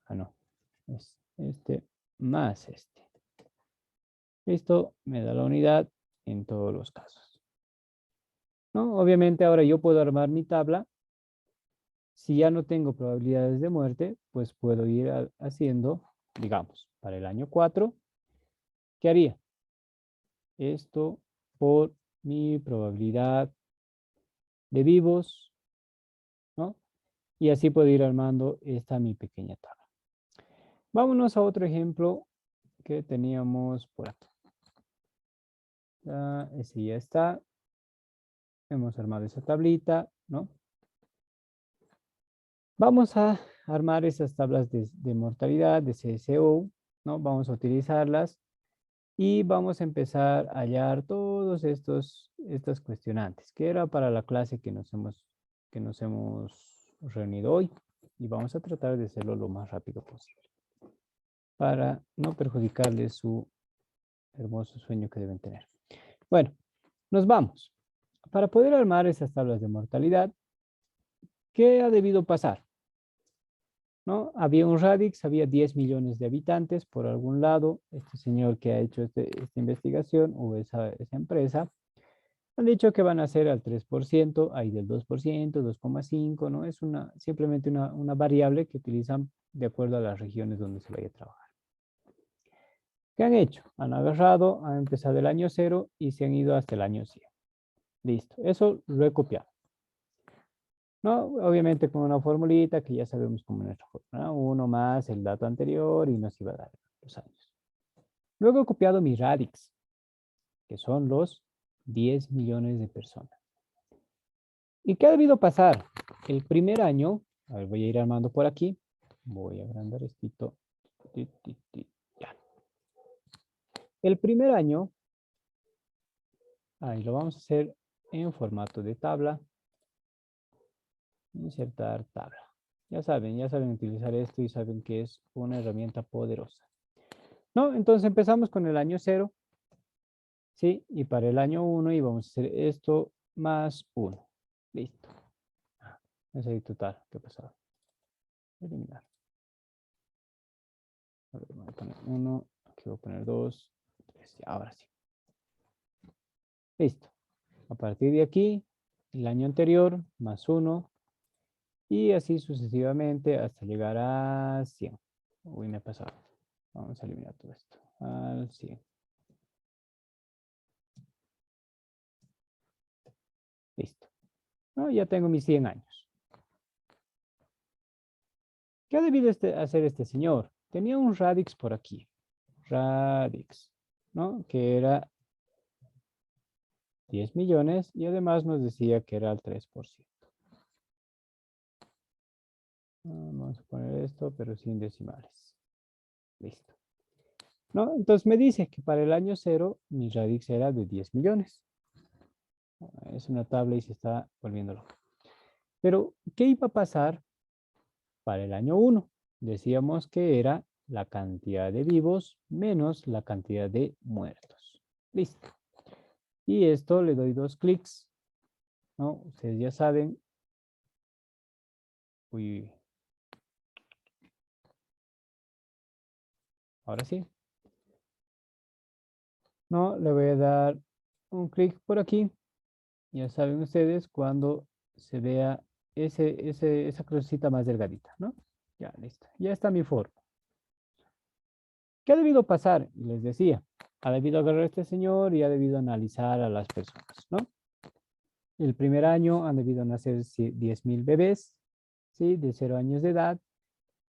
No. Es este más este. Listo, me da la unidad en todos los casos. ¿No? Obviamente ahora yo puedo armar mi tabla Si ya no tengo probabilidades de muerte, pues puedo ir haciendo, digamos, para el año 4, ¿qué haría? Esto por mi probabilidad de vivos, ¿no? Y así puedo ir armando esta mi pequeña tabla. Vámonos a otro ejemplo que teníamos por aquí. Ese ya está. Hemos armado esa tablita, ¿no? Vamos a armar esas tablas de mortalidad, de CSO, ¿no? Vamos a utilizarlas y vamos a empezar a hallar todos estas cuestionantes, que era para la clase que nos hemos reunido hoy. Y vamos a tratar de hacerlo lo más rápido posible, para no perjudicarles su hermoso sueño que deben tener. Bueno, nos vamos. Para poder armar esas tablas de mortalidad, ¿qué ha debido pasar? ¿No? Había un Radix, había 10 millones de habitantes por algún lado. Este señor que ha hecho esta investigación o esa empresa han dicho que van a ser al 3%, hay del 2%, 2,5%, ¿no? Es simplemente una variable que utilizan de acuerdo a las regiones donde se vaya a trabajar. ¿Qué han hecho? Han agarrado, han empezado el año 0 y se han ido hasta el año 100. Listo, eso lo he copiado. ¿No? Obviamente con una formulita que ya sabemos cómo es nuestra fórmula, ¿no? 1 más el dato anterior y nos iba a dar los años. Luego he copiado mi radix, que son los 10 millones de personas. ¿Y qué ha debido pasar? El primer año, a ver, voy a ir armando por aquí. Voy a agrandar esto. Ya. El primer año, ahí lo vamos a hacer en formato de tabla. Insertar tabla. Ya saben utilizar esto y saben que es una herramienta poderosa. ¿No? Entonces empezamos con el año 0. ¿Sí? Y para el año 1 íbamos a hacer esto más 1. Listo. Ese es total. ¿Qué pasaba? Eliminar. A ver, voy a poner 1. Aquí voy a poner 2. 3. Ahora sí. Listo. A partir de aquí, el año anterior más 1. Y así sucesivamente hasta llegar a 100. Uy, me ha pasado. Vamos a eliminar todo esto. Al 100. Listo. ¿No? Ya tengo mis 100 años. ¿Qué ha debido hacer este señor? Tenía un radix por aquí. Radix, ¿no? Que era 10 millones y además nos decía que era el 3%. Vamos a poner esto, pero sin decimales. Listo. ¿No? Entonces me dice que para el año 0 mi radix era de 10 millones. Es una tabla y se está volviendo loca. Pero, ¿qué iba a pasar para el año 1? Decíamos que era la cantidad de vivos menos la cantidad de muertos. Listo. Y esto le doy 2 clics. ¿No? Ustedes ya saben. Uy. Ahora sí. No, le voy a dar un clic por aquí. Ya saben ustedes cuando se vea esa crucecita más delgadita, ¿no? Ya, listo. Ya está mi forma. ¿Qué ha debido pasar? Les decía, ha debido agarrar a este señor y ha debido analizar a las personas, ¿no? El primer año han debido nacer 10,000 bebés, ¿sí? De 0 años de edad.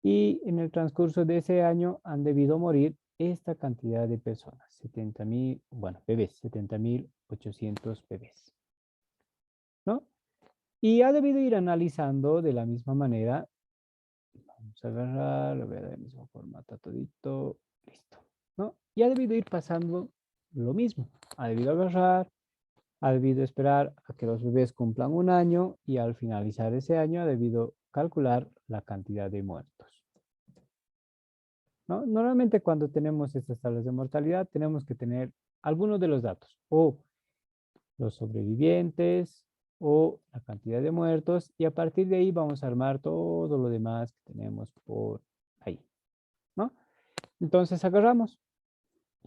Y en el transcurso de ese año han debido morir esta cantidad de personas, 70,000, bueno, bebés, 70,800 bebés, ¿no? Y ha debido ir analizando de la misma manera. Vamos a agarrar, lo voy a dar el mismo formato todito, listo, ¿no? Y ha debido ir pasando lo mismo. Ha debido agarrar, ha debido esperar a que los bebés cumplan un año y al finalizar ese año ha debido calcular la cantidad de muertos. ¿No? Normalmente cuando tenemos estas tablas de mortalidad tenemos que tener algunos de los datos, o los sobrevivientes, o la cantidad de muertos, y a partir de ahí vamos a armar todo lo demás que tenemos por ahí, ¿no? Entonces agarramos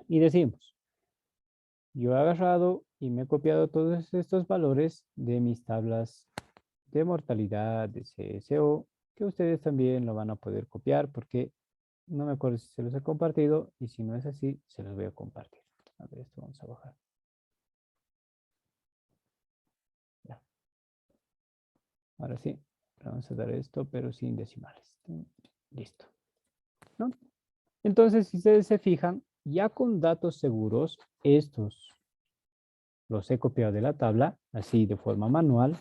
y decimos, yo he agarrado y me he copiado todos estos valores de mis tablas de mortalidad de CSO, que ustedes también lo van a poder copiar porque no me acuerdo si se los he compartido y si no es así, se los voy a compartir. A ver, esto vamos a bajar. Ya. Ahora sí, vamos a dar esto, pero sin decimales. Listo. ¿No? Entonces, si ustedes se fijan, ya con datos seguros, estos los he copiado de la tabla, así de forma manual,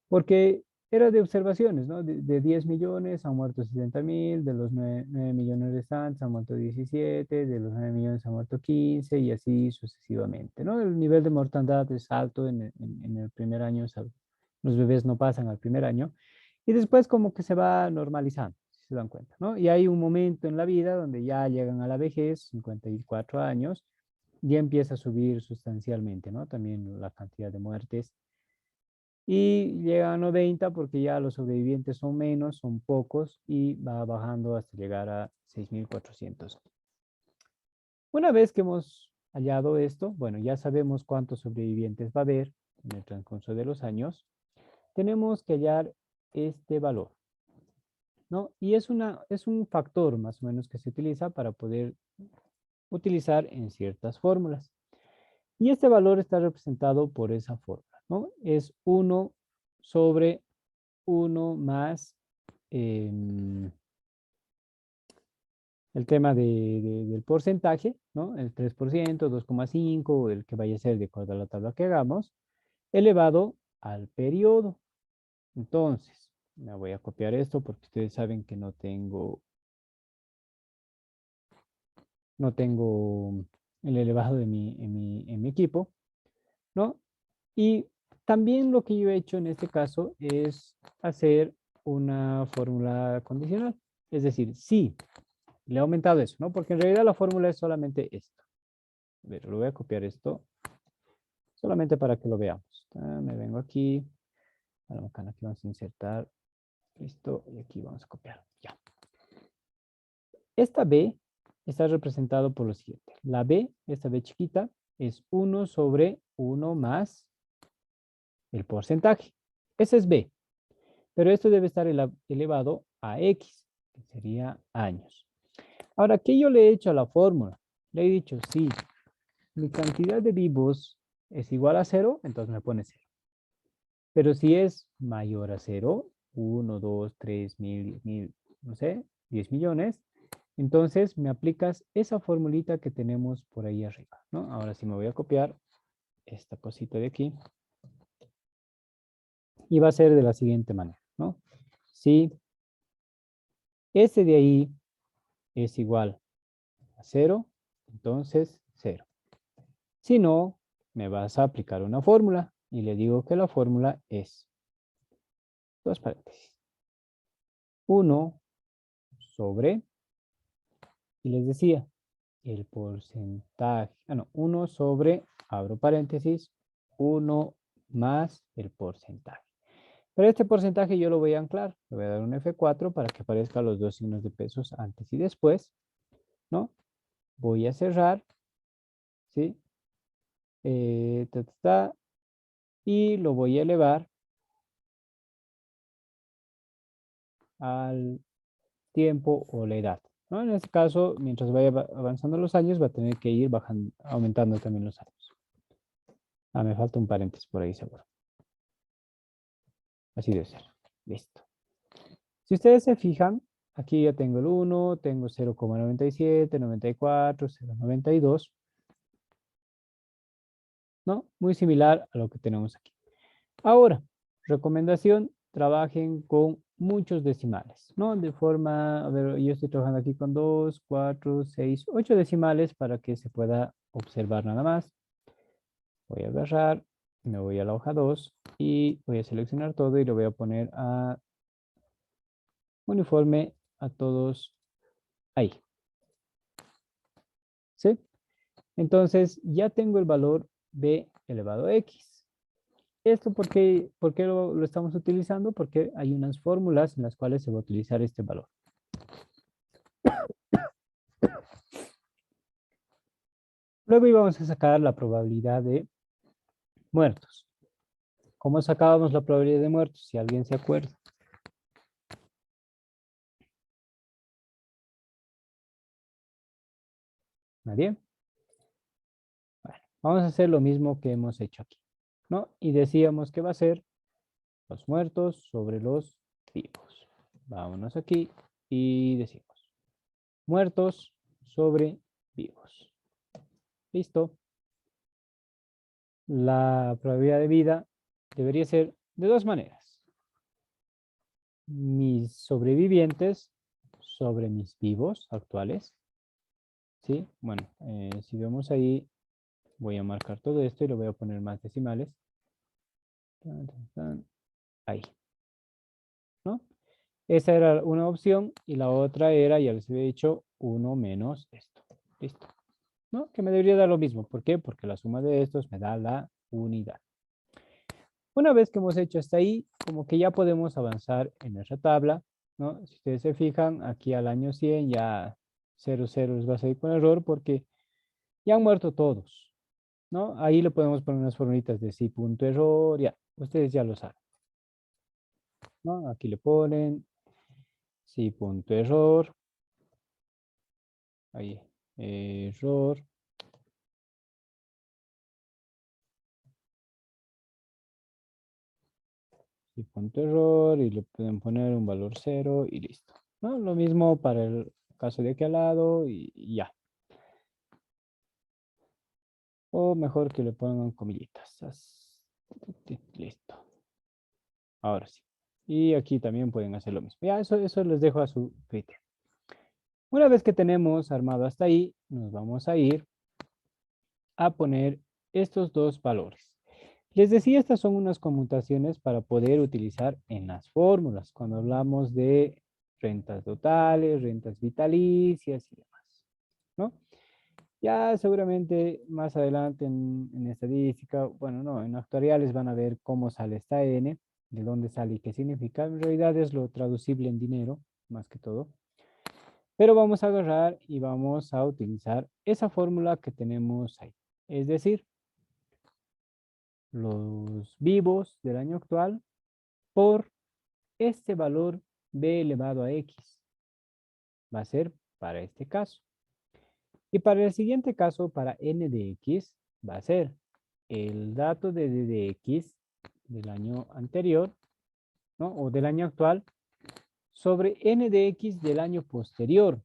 porque era de observaciones, ¿no? De 10 millones han muerto 70.000, de los 9 millones restantes han muerto 17, de los 9 millones han muerto 15 y así sucesivamente, ¿no? El nivel de mortandad es alto en el primer año, o sea, los bebés no pasan al primer año y después como que se va normalizando, si se dan cuenta, ¿no? Y hay un momento en la vida donde ya llegan a la vejez, 54 años, ya empieza a subir sustancialmente, ¿no? También la cantidad de muertes y llega a 90 porque ya los sobrevivientes son menos, son pocos y va bajando hasta llegar a 6.400. Una vez que hemos hallado esto, bueno, ya sabemos cuántos sobrevivientes va a haber en el transcurso de los años, tenemos que hallar este valor, ¿no? Y es un factor más o menos que se utiliza para poder utilizar en ciertas fórmulas. Y este valor está representado por esa fórmula, ¿no? Es 1 sobre 1 más el tema del porcentaje, ¿no? El 3%, 2,5, el que vaya a ser de acuerdo a la tabla que hagamos, elevado al periodo. Entonces, me voy a copiar esto porque ustedes saben que no tengo el elevado en mi equipo, ¿no? Y también lo que yo he hecho en este caso es hacer una fórmula condicional. Es decir, sí, le he aumentado eso, ¿no? Porque en realidad la fórmula es solamente esto. A ver, lo voy a copiar esto solamente para que lo veamos. Me vengo aquí, a la macana, aquí vamos a insertar, listo, y aquí vamos a copiar, ya. Esta B está representado por lo siguiente. La B, esta B chiquita, es 1 sobre 1 más el porcentaje. Ese es B, pero esto debe estar elevado a X, que sería años. Ahora, ¿qué yo le he hecho a la fórmula? Le he dicho, sí, mi cantidad de vivos es igual a 0, entonces me pone 0. Pero si es mayor a 0, 1, 2, 3, 1000, no sé, 10 millones, entonces me aplicas esa formulita que tenemos por ahí arriba, ¿no? Ahora sí me voy a copiar esta cosita de aquí. Y va a ser de la siguiente manera, ¿no? Si este de ahí es igual a 0, entonces 0. Si no, me vas a aplicar una fórmula y le digo que la fórmula es, dos paréntesis, 1 sobre, y les decía, el porcentaje, 1 sobre, abro paréntesis, 1 más el porcentaje. Pero este porcentaje yo lo voy a anclar, le voy a dar un F4 para que aparezcan los dos signos de pesos antes y después, ¿no? Voy a cerrar, ¿sí? Y lo voy a elevar al tiempo o la edad, ¿no? En este caso, mientras vaya avanzando los años, va a tener que ir bajando, aumentando también los años. Me falta un paréntesis por ahí seguro. Así debe ser. Listo. Si ustedes se fijan, aquí ya tengo el 1, tengo 0,97, 94, 0,92, ¿no? Muy similar a lo que tenemos aquí. Ahora, recomendación, trabajen con muchos decimales, ¿no? De forma, a ver, yo estoy trabajando aquí con 2, 4, 6, 8 decimales para que se pueda observar nada más. Voy a agarrar, me voy a la hoja 2 y voy a seleccionar todo y lo voy a poner a uniforme a todos ahí. ¿Sí? Entonces ya tengo el valor b elevado a x. ¿Esto por qué lo estamos utilizando? Porque hay unas fórmulas en las cuales se va a utilizar este valor. Luego íbamos a sacar la probabilidad de muertos. ¿Cómo sacábamos la probabilidad de muertos? Si alguien se acuerda. ¿Nadie? Bueno, vamos a hacer lo mismo que hemos hecho aquí, ¿no? Y decíamos que va a ser los muertos sobre los vivos. Vámonos aquí y decimos muertos sobre vivos. Listo. La probabilidad de vida debería ser de dos maneras. Mis sobrevivientes sobre mis vivos actuales. ¿Sí? Bueno, si vemos ahí, voy a marcar todo esto y lo voy a poner más decimales. Ahí. ¿No? Esa era una opción y la otra era, ya les había dicho, 1 menos esto. Listo. ¿No? Que me debería dar lo mismo. ¿Por qué? Porque la suma de estos me da la unidad. Una vez que hemos hecho hasta ahí, como que ya podemos avanzar en nuestra tabla, ¿no? Si ustedes se fijan, aquí al año 100 ya 0, 0 les va a salir con error porque ya han muerto todos, ¿no? Ahí le podemos poner unas formitas de sí punto error, ya, ustedes ya lo saben, ¿no? Aquí le ponen sí punto error, ahí, error. Sí punto error y le pueden poner un valor 0 y listo, ¿no? Lo mismo para el caso de aquí al lado y ya. O mejor que le pongan comillitas. Listo. Ahora sí. Y aquí también pueden hacer lo mismo. Ya, eso les dejo a su criterio. Una vez que tenemos armado hasta ahí, nos vamos a ir a poner estos dos valores. Les decía, estas son unas conmutaciones para poder utilizar en las fórmulas, cuando hablamos de rentas totales, rentas vitalicias y demás, ¿no? Ya seguramente más adelante en estadística, bueno, no, en actuariales van a ver cómo sale esta N, de dónde sale y qué significa. En realidad es lo traducible en dinero, más que todo. Pero vamos a agarrar y vamos a utilizar esa fórmula que tenemos ahí. Es decir, los vivos del año actual por este valor b elevado a x. Va a ser para este caso. Y para el siguiente caso, para n de x, va a ser el dato de d de x del año anterior, ¿no? O del año actual, sobre n de x del año posterior.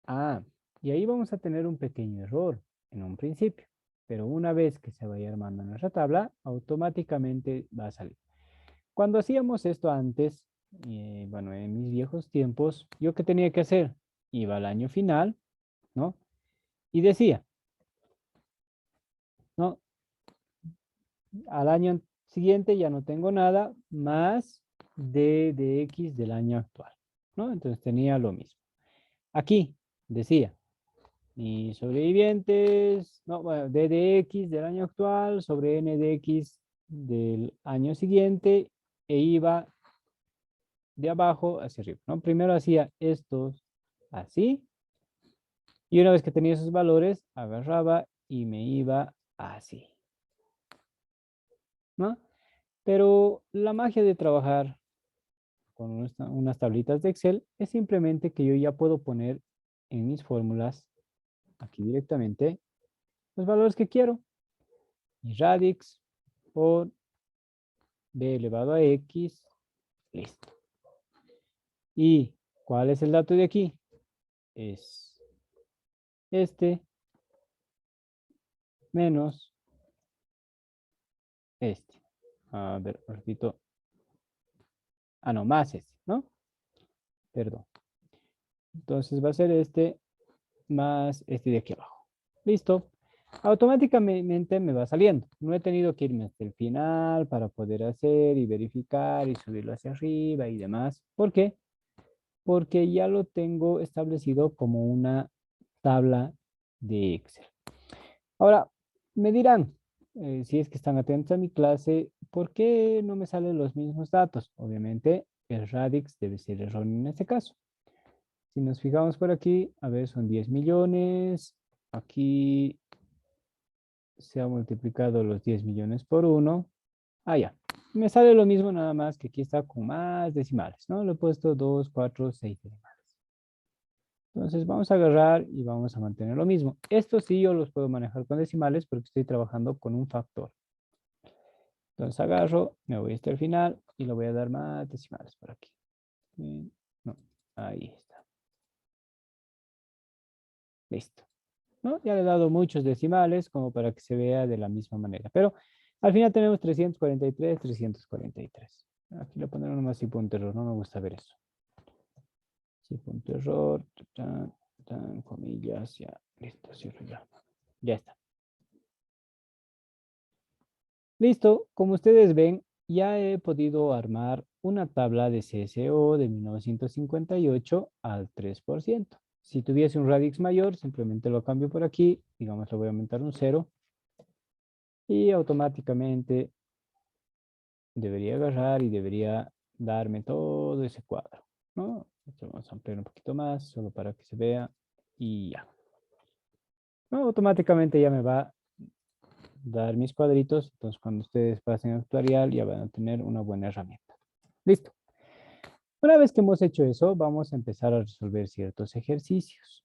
Ah, y ahí vamos a tener un pequeño error en un principio. Pero una vez que se vaya armando nuestra tabla, automáticamente va a salir. Cuando hacíamos esto antes, bueno, en mis viejos tiempos, ¿yo qué tenía que hacer? Iba al año final, ¿no? Y decía, ¿no? Al año siguiente ya no tengo nada más d de x del año actual, ¿no? Entonces tenía lo mismo. Aquí decía, mis sobrevivientes, no, bueno, d de x del año actual sobre n de x del año siguiente e iba de abajo hacia arriba, ¿no? Primero hacía estos así y una vez que tenía esos valores, agarraba y me iba así, ¿no? Pero la magia de trabajar con unas tablitas de Excel es simplemente que yo ya puedo poner en mis fórmulas, aquí directamente, los valores que quiero. Y radix por b elevado a x, listo. ¿Y cuál es el dato de aquí? Es este menos este. A ver, un ratito. Ah, no, más este, ¿no? Perdón. Entonces va a ser este más este de aquí abajo. Listo. Automáticamente me va saliendo. No he tenido que irme hasta el final para poder hacer y verificar y subirlo hacia arriba y demás. ¿Por qué? Porque ya lo tengo establecido como una tabla de Excel. Ahora, me dirán, si es que están atentos a mi clase, ¿por qué no me salen los mismos datos? Obviamente, el radix debe ser erróneo en este caso. Si nos fijamos por aquí, a ver, son 10 millones. Aquí se ha multiplicado los 10 millones por 1. Ah, ya. Me sale lo mismo nada más que aquí está con más decimales, ¿no? Le he puesto 2, 4, 6 decimales. Entonces vamos a agarrar y vamos a mantener lo mismo. Estos sí yo los puedo manejar con decimales porque estoy trabajando con un factor. Entonces agarro, me voy hasta el final y le voy a dar más decimales por aquí. No, ahí está. Listo. ¿No? Ya le he dado muchos decimales como para que se vea de la misma manera. Pero al final tenemos 343, 343. Aquí le pondré nomás y punto error. No me gusta ver eso. Sí, punto error. Tan, tan, comillas, ya. Listo, cierro ya. Ya está. Listo. Como ustedes ven, ya he podido armar una tabla de CSO de 1958 al 3%. Si tuviese un radix mayor, simplemente lo cambio por aquí. Digamos, le voy a aumentar un 0. Y automáticamente debería agarrar y debería darme todo ese cuadro, ¿no? Esto vamos a ampliar un poquito más, solo para que se vea. Y ya. ¿No? Automáticamente ya me va a dar mis cuadritos. Entonces, cuando ustedes pasen el tutorial, ya van a tener una buena herramienta. Listo. Una vez que hemos hecho eso, vamos a empezar a resolver ciertos ejercicios.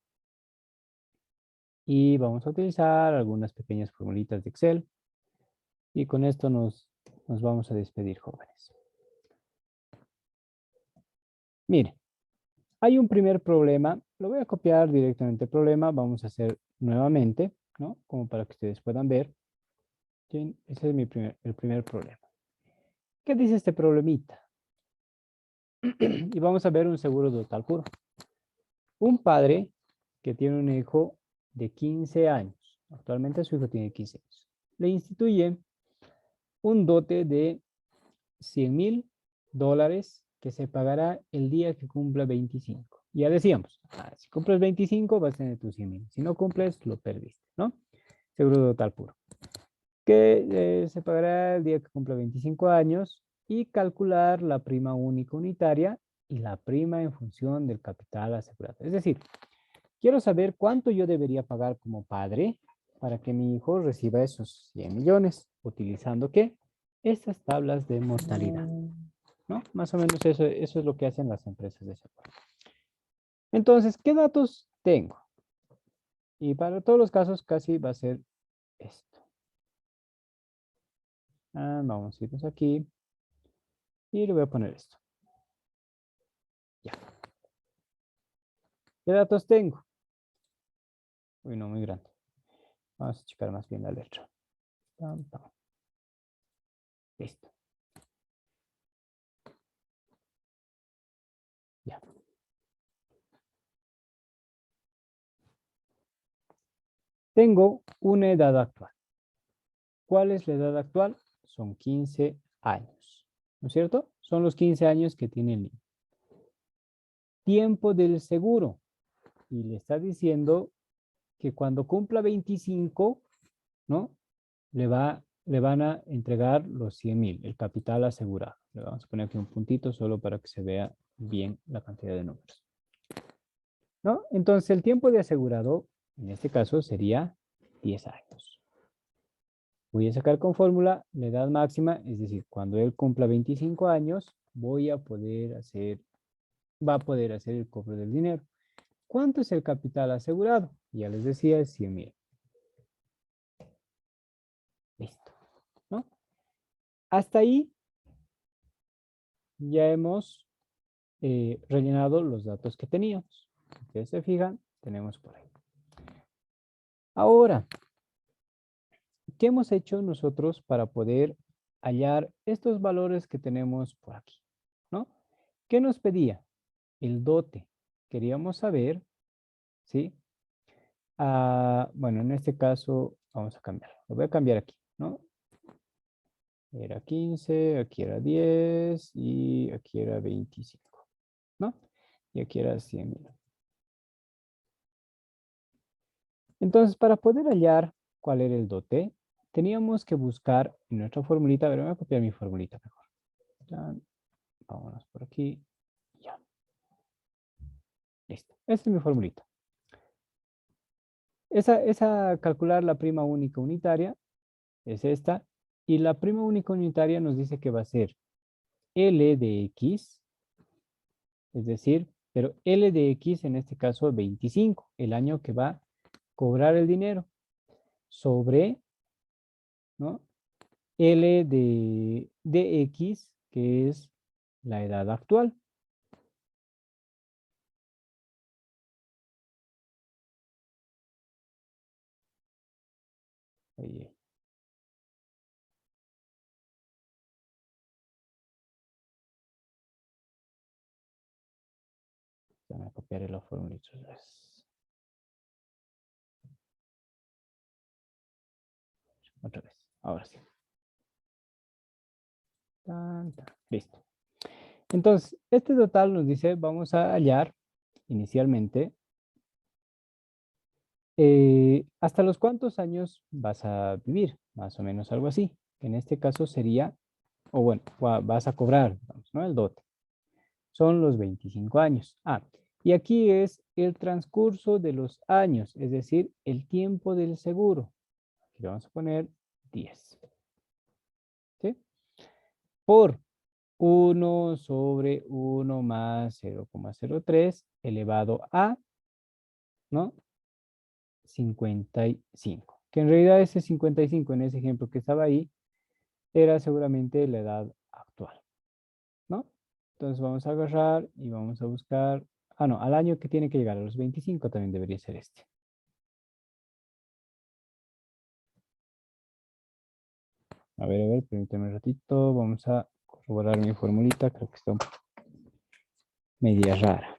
Y vamos a utilizar algunas pequeñas formulitas de Excel. Y con esto nos vamos a despedir, jóvenes. Miren. Hay un primer problema, lo voy a copiar directamente el problema, vamos a hacer nuevamente, ¿no? Como para que ustedes puedan ver. Bien, ese es el primer problema. ¿Qué dice este problemita? Y vamos a ver un seguro total puro. Un padre que tiene un hijo de 15 años, actualmente su hijo tiene 15 años, le instituye un dote de $100,000 que se pagará el día que cumpla 25. Ya decíamos, si cumples 25 vas a tener tus 100,000. Si no cumples, lo perdiste, ¿no? Seguro total puro. Que se pagará el día que cumpla 25 años y calcular la prima única unitaria y la prima en función del capital asegurado. Es decir, quiero saber cuánto yo debería pagar como padre para que mi hijo reciba esos 100 millones. ¿Utilizando qué? Estas tablas de mortalidad. ¿No? Más o menos eso es lo que hacen las empresas de seguro. Entonces, ¿qué datos tengo? Y para todos los casos casi va a ser esto. Vamos a irnos aquí. Y le voy a poner esto. Ya. ¿Qué datos tengo? Uy, no, muy grande. Vamos a checar más bien la letra. Pam, pam. Listo. Ya. Tengo una edad actual. ¿Cuál es la edad actual? Son 15 años. ¿No es cierto? Son los 15 años que tiene el niño. Tiempo del seguro. Y le está diciendo que cuando cumpla 25, ¿no? Le van a entregar los 100,000, el capital asegurado. Le vamos a poner aquí un puntito solo para que se vea bien la cantidad de números. ¿No? Entonces el tiempo de asegurado, en este caso, sería 10 años. Voy a sacar con fórmula la edad máxima, es decir, cuando él cumpla 25 años, va a poder hacer el cobro del dinero. ¿Cuánto es el capital asegurado? Ya les decía, es 100,000. Listo, ¿no? Hasta ahí ya hemos rellenado los datos que teníamos. Ustedes se fijan, tenemos por ahí. Ahora, ¿qué hemos hecho nosotros para poder hallar estos valores que tenemos por aquí? ¿No? ¿Qué nos pedía? El dote. Queríamos saber, ¿sí? Bueno, en este caso vamos a cambiar. Lo voy a cambiar aquí, ¿no? Era 15, aquí era 10 y aquí era 25, ¿no? Y aquí era 100,000. Entonces, para poder hallar cuál era el dote, teníamos que buscar en nuestra formulita. A ver, voy a copiar mi formulita mejor. Ya, vámonos por aquí. Ya. Listo. Esta es mi formulita. Esa calcular la prima única unitaria es esta. Y la prima única unitaria nos dice que va a ser L de X, es decir, pero L de X en este caso 25, el año que va a cobrar el dinero, sobre, ¿no? L de X, que es la edad actual. Ahí. Déjame copiar la formulita. Otra vez. Ahora sí. Listo. Entonces, este total nos dice, vamos a hallar inicialmente hasta los cuántos años vas a vivir, más o menos algo así. En este caso sería, o bueno, vas a cobrar, vamos, ¿no? El dote. Son los 25 años. Ah, y aquí es el transcurso de los años, es decir, el tiempo del seguro. Aquí le vamos a poner 10. ¿Sí? Por 1 sobre 1 más 0,03 elevado a, ¿no? 55. Que en realidad ese 55 en ese ejemplo que estaba ahí era seguramente la edad actual, ¿no? Entonces vamos a agarrar y vamos a buscar, no, al año que tiene que llegar a los 25 también debería ser este. A ver, permítame un ratito, vamos a corroborar mi formulita, creo que está un poco media rara.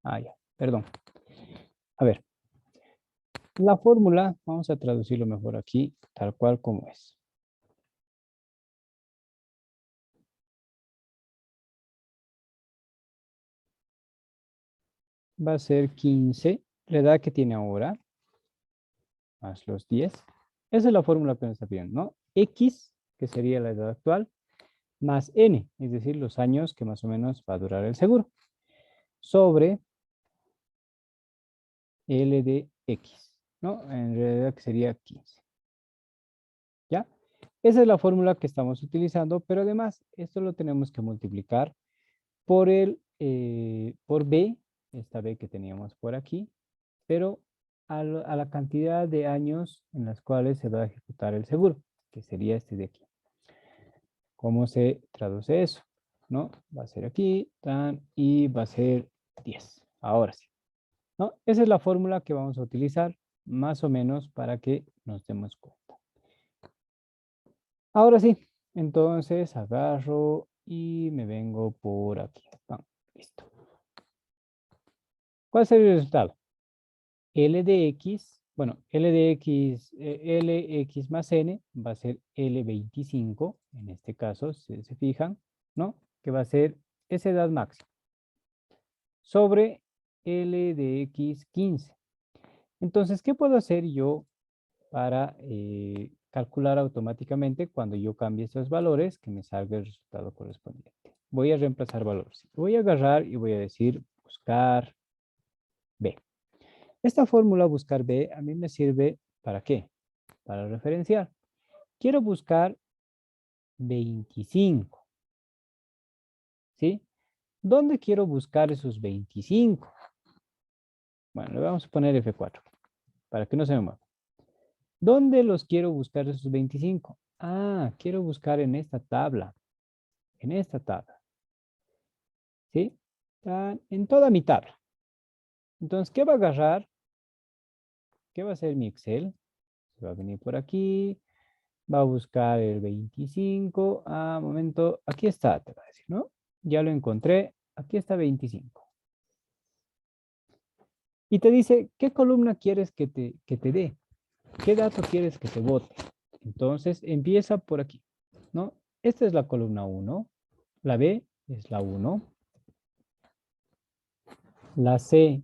Ya, perdón. A ver, la fórmula, vamos a traducirlo mejor aquí, tal cual como es. Va a ser 15, la edad que tiene ahora, más los 10. Esa es la fórmula que nos está pidiendo, ¿no? X, que sería la edad actual, más N, es decir, los años que más o menos va a durar el seguro, sobre L de X, ¿no? En realidad que sería 15. ¿Ya? Esa es la fórmula que estamos utilizando, pero además esto lo tenemos que multiplicar por por B, esta B que teníamos por aquí, pero a la cantidad de años en las cuales se va a ejecutar el seguro, que sería este de aquí. ¿Cómo se traduce eso? ¿No? Va a ser aquí, y va a ser 10. Ahora sí. ¿No? Esa es la fórmula que vamos a utilizar más o menos para que nos demos cuenta. Ahora sí, entonces agarro y me vengo por aquí. Listo. ¿Cuál sería el resultado? L de X, bueno, L de X, LX más N va a ser L25, en este caso, si se fijan, ¿no? Que va a ser esa edad máxima, sobre L de X 15. Entonces, ¿qué puedo hacer yo para calcular automáticamente cuando yo cambie estos valores que me salga el resultado correspondiente? Voy a reemplazar valores. Voy a agarrar y voy a decir buscar B. Esta fórmula buscar B a mí me sirve ¿para qué? Para referenciar. Quiero buscar 25. ¿Sí? ¿Dónde quiero buscar esos 25? Bueno, le vamos a poner F4 para que no se me mueva. ¿Dónde los quiero buscar esos 25? Quiero buscar en esta tabla. En esta tabla. ¿Sí? En toda mi tabla. Entonces, ¿qué va a agarrar? ¿Qué va a hacer mi Excel? Se va a venir por aquí. Va a buscar el 25. Momento. Aquí está, te va a decir, ¿no? Ya lo encontré. Aquí está 25. Y te dice, ¿qué columna quieres que te dé? ¿Qué dato quieres que te bote? Entonces, empieza por aquí, ¿no? Esta es la columna 1. La B es la 1. La C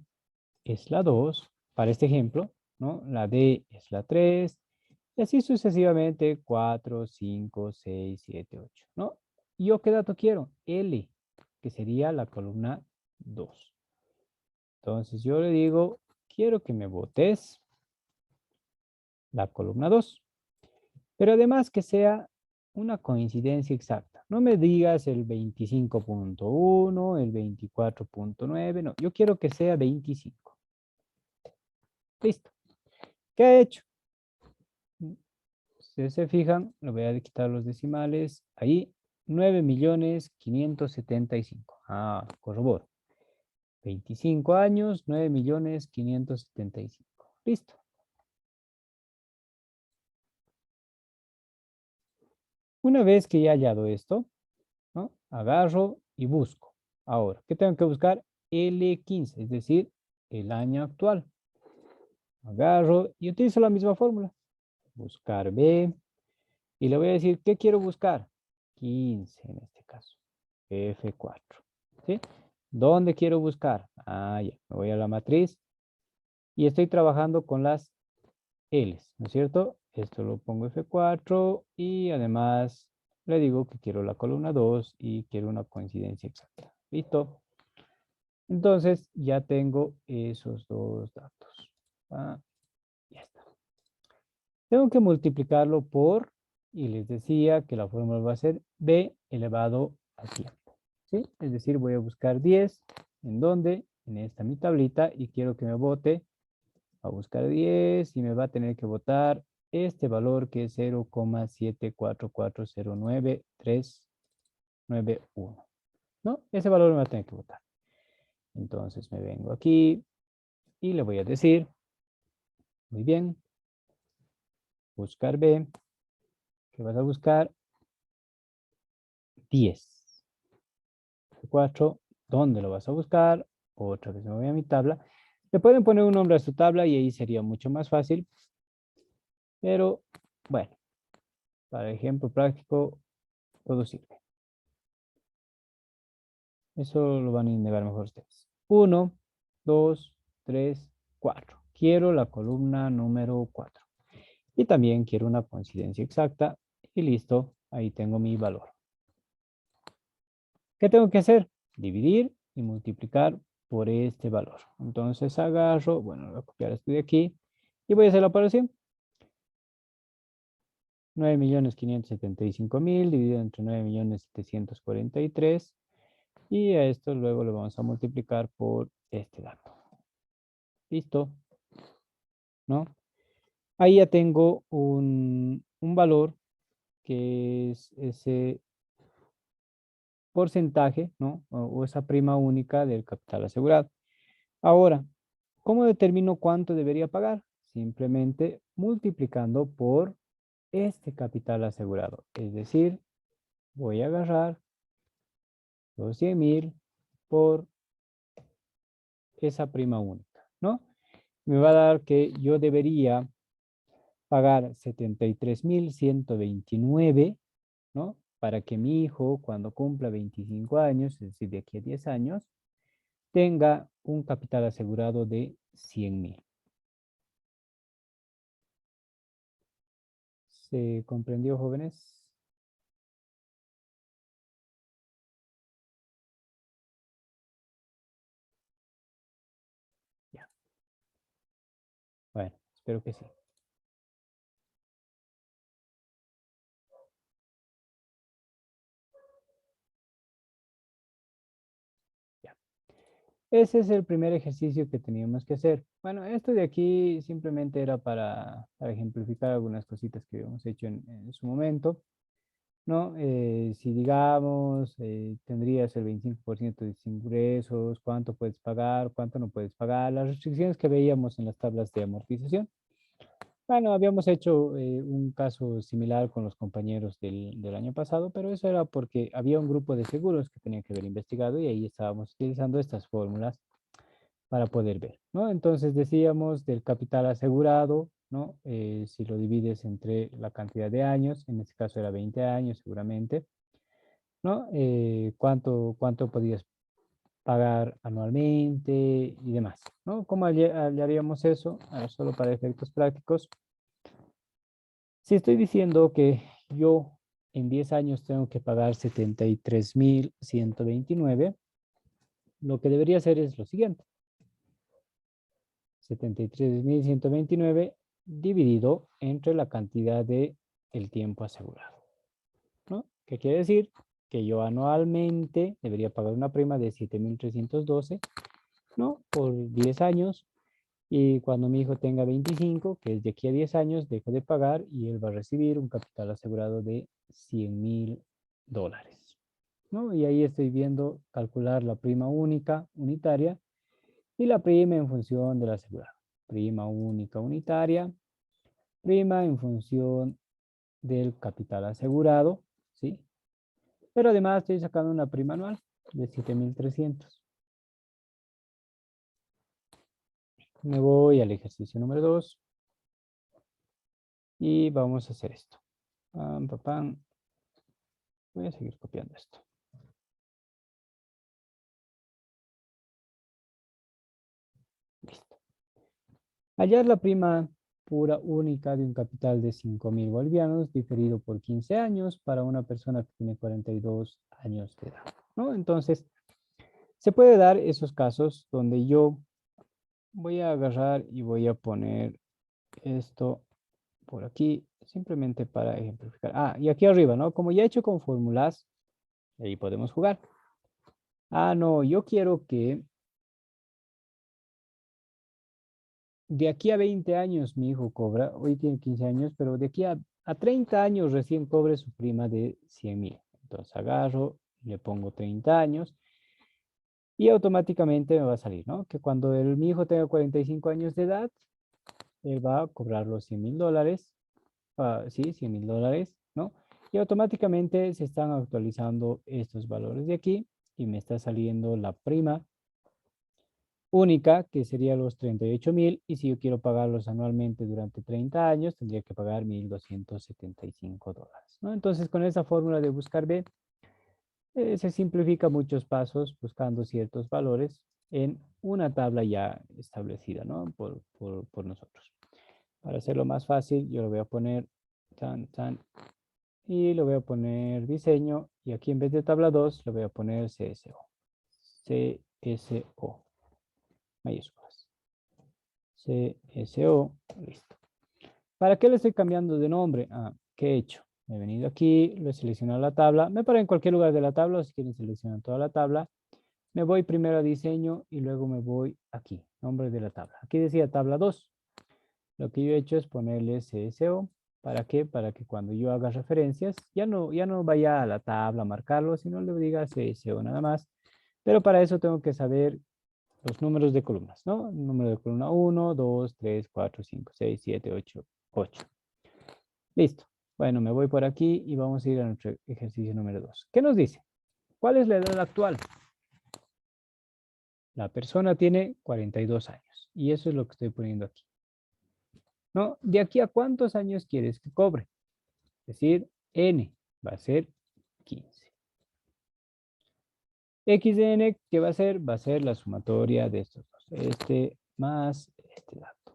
es la 2, para este ejemplo, ¿no? La D es la 3, y así sucesivamente 4, 5, 6, 7, 8, ¿no? ¿Y yo qué dato quiero? L, que sería la columna 2. Entonces yo le digo, quiero que me botes la columna 2, pero además que sea una coincidencia exacta. No me digas el 25.1, el 24.9, no, yo quiero que sea 25. Listo. ¿Qué ha hecho? Si se fijan, le voy a quitar los decimales. Ahí, 9.575.000. Ah, corroboro. 25 años, 9.575.000. Listo. Una vez que ya he hallado esto, ¿no? Agarro y busco. Ahora, ¿qué tengo que buscar? L15, es decir, el año actual. Agarro y utilizo la misma fórmula. Buscar B. Y le voy a decir, ¿qué quiero buscar? 15 en este caso. F4. ¿Sí? ¿Dónde quiero buscar? Ah, ya. Me voy a la matriz. Y estoy trabajando con las L's, ¿no es cierto? Esto lo pongo F4 y además le digo que quiero la columna 2 y quiero una coincidencia exacta. Listo. Entonces ya tengo esos dos datos. Ah, ya está. Tengo que multiplicarlo por, y les decía que la fórmula va a ser b elevado al tiempo. ¿Sí? Es decir, voy a buscar 10. ¿En dónde? En esta mi tablita y quiero que me bote. Va a buscar 10 y me va a tener que botar este valor que es 0,74409391. ¿No? Ese valor me va a tener que botar. Entonces me vengo aquí y le voy a decir, muy bien, buscar B, que vas a buscar 10. 4, ¿dónde lo vas a buscar? Otra vez me voy a mi tabla. Le pueden poner un nombre a su tabla y ahí sería mucho más fácil. Pero, bueno, para ejemplo práctico, todo sirve. Eso lo van a indagar mejor ustedes. 1, 2, 3, 4. Quiero la columna número 4. Y también quiero una coincidencia exacta. Y listo, ahí tengo mi valor. ¿Qué tengo que hacer? Dividir y multiplicar por este valor. Entonces agarro, bueno, voy a copiar esto de aquí y voy a hacer la operación. 9.575.000 dividido entre 9.743.000 y a esto luego lo vamos a multiplicar por este dato. Listo, ¿no? Ahí ya tengo un valor que es ese porcentaje, ¿no? O esa prima única del capital asegurado. Ahora, ¿cómo determino cuánto debería pagar? Simplemente multiplicando por este capital asegurado. Es decir, voy a agarrar los 100.000 por esa prima única, ¿no? Me va a dar que yo debería pagar 73.129, ¿no? Para que mi hijo, cuando cumpla 25 años, es decir, de aquí a 10 años, tenga un capital asegurado de 100.000. ¿Se comprendió, jóvenes? Ya. Bueno, espero que sí. Ya. Ese es el primer ejercicio que teníamos que hacer. Bueno, esto de aquí simplemente era para ejemplificar algunas cositas que habíamos hecho en su momento, ¿no? Si digamos, tendrías el 25% de tus ingresos, cuánto puedes pagar, cuánto no puedes pagar, las restricciones que veíamos en las tablas de amortización. Bueno, habíamos hecho un caso similar con los compañeros del año pasado, pero eso era porque había un grupo de seguros que tenía que haber investigado y ahí estábamos utilizando estas fórmulas para poder ver, ¿no? Entonces decíamos del capital asegurado, ¿no? Si lo divides entre la cantidad de años, en este caso era 20 años seguramente, ¿no? ¿Cuánto podías pagar anualmente y demás, ¿no? ¿Cómo hallaríamos eso? A ver, solo para efectos prácticos. Si estoy diciendo que yo en 10 años tengo que pagar 73.129, lo que debería hacer es lo siguiente. 73.129 dividido entre la cantidad de el tiempo asegurado, ¿no? ¿Qué quiere decir? Que yo anualmente debería pagar una prima de 7.312, ¿no? Por 10 años. Y cuando mi hijo tenga 25, que es de aquí a 10 años, dejo de pagar y él va a recibir un capital asegurado de $100.000, ¿no? Y ahí estoy viendo calcular la prima única, unitaria, y la prima en función del asegurado. Prima única, unitaria, prima en función del capital asegurado, ¿sí? Pero además estoy sacando una prima anual de 7.300. Me voy al ejercicio número 2 y vamos a hacer esto. Pam, pam, pam. Voy a seguir copiando esto. Listo. Hallar la prima pura única de un capital de 5.000 bolivianos diferido por 15 años para una persona que tiene 42 años de edad, ¿no? Entonces, se puede dar esos casos donde yo voy a agarrar y voy a poner esto por aquí, simplemente para ejemplificar. Ah, y aquí arriba, ¿no? Como ya he hecho con fórmulas, ahí podemos jugar. Ah, no, yo quiero que de aquí a 20 años mi hijo cobra, hoy tiene 15 años, pero de aquí a 30 años recién cobre su prima de 100.000. Entonces agarro, le pongo 30 años y automáticamente me va a salir, ¿no? Que cuando mi hijo tenga 45 años de edad, él va a cobrar los $100.000, sí, $100.000, ¿no? Y automáticamente se están actualizando estos valores de aquí y me está saliendo la prima única, que sería los 38.000, y si yo quiero pagarlos anualmente durante 30 años, tendría que pagar $1.275, ¿no? Entonces, con esa fórmula de buscar B, se simplifica muchos pasos buscando ciertos valores en una tabla ya establecida, ¿no? Por nosotros. Para hacerlo más fácil, yo lo voy a poner y lo voy a poner diseño, y aquí en vez de tabla 2, le voy a poner CSO. CSO, mayúsculas. CSO, listo. ¿Para qué le estoy cambiando de nombre? Ah, ¿qué he hecho? He venido aquí, lo he seleccionado la tabla. Me paro en cualquier lugar de la tabla, o si quieren seleccionar toda la tabla. Me voy primero a diseño y luego me voy aquí, nombre de la tabla. Aquí decía tabla 2. Lo que yo he hecho es ponerle CSO. ¿Para qué? Para que cuando yo haga referencias, ya no vaya a la tabla a marcarlo, sino le diga CSO nada más. Pero para eso tengo que saber los números de columnas, ¿no? Número de columna 1, 2, 3, 4, 5, 6, 7, 8, 8. Listo. Bueno, me voy por aquí y vamos a ir a nuestro ejercicio número 2. ¿Qué nos dice? ¿Cuál es la edad actual? La persona tiene 42 años y eso es lo que estoy poniendo aquí. ¿No? ¿De aquí a cuántos años quieres que cobre? Es decir, N va a ser 15. X de N, ¿qué va a ser? Va a ser la sumatoria de estos dos. Este más este dato.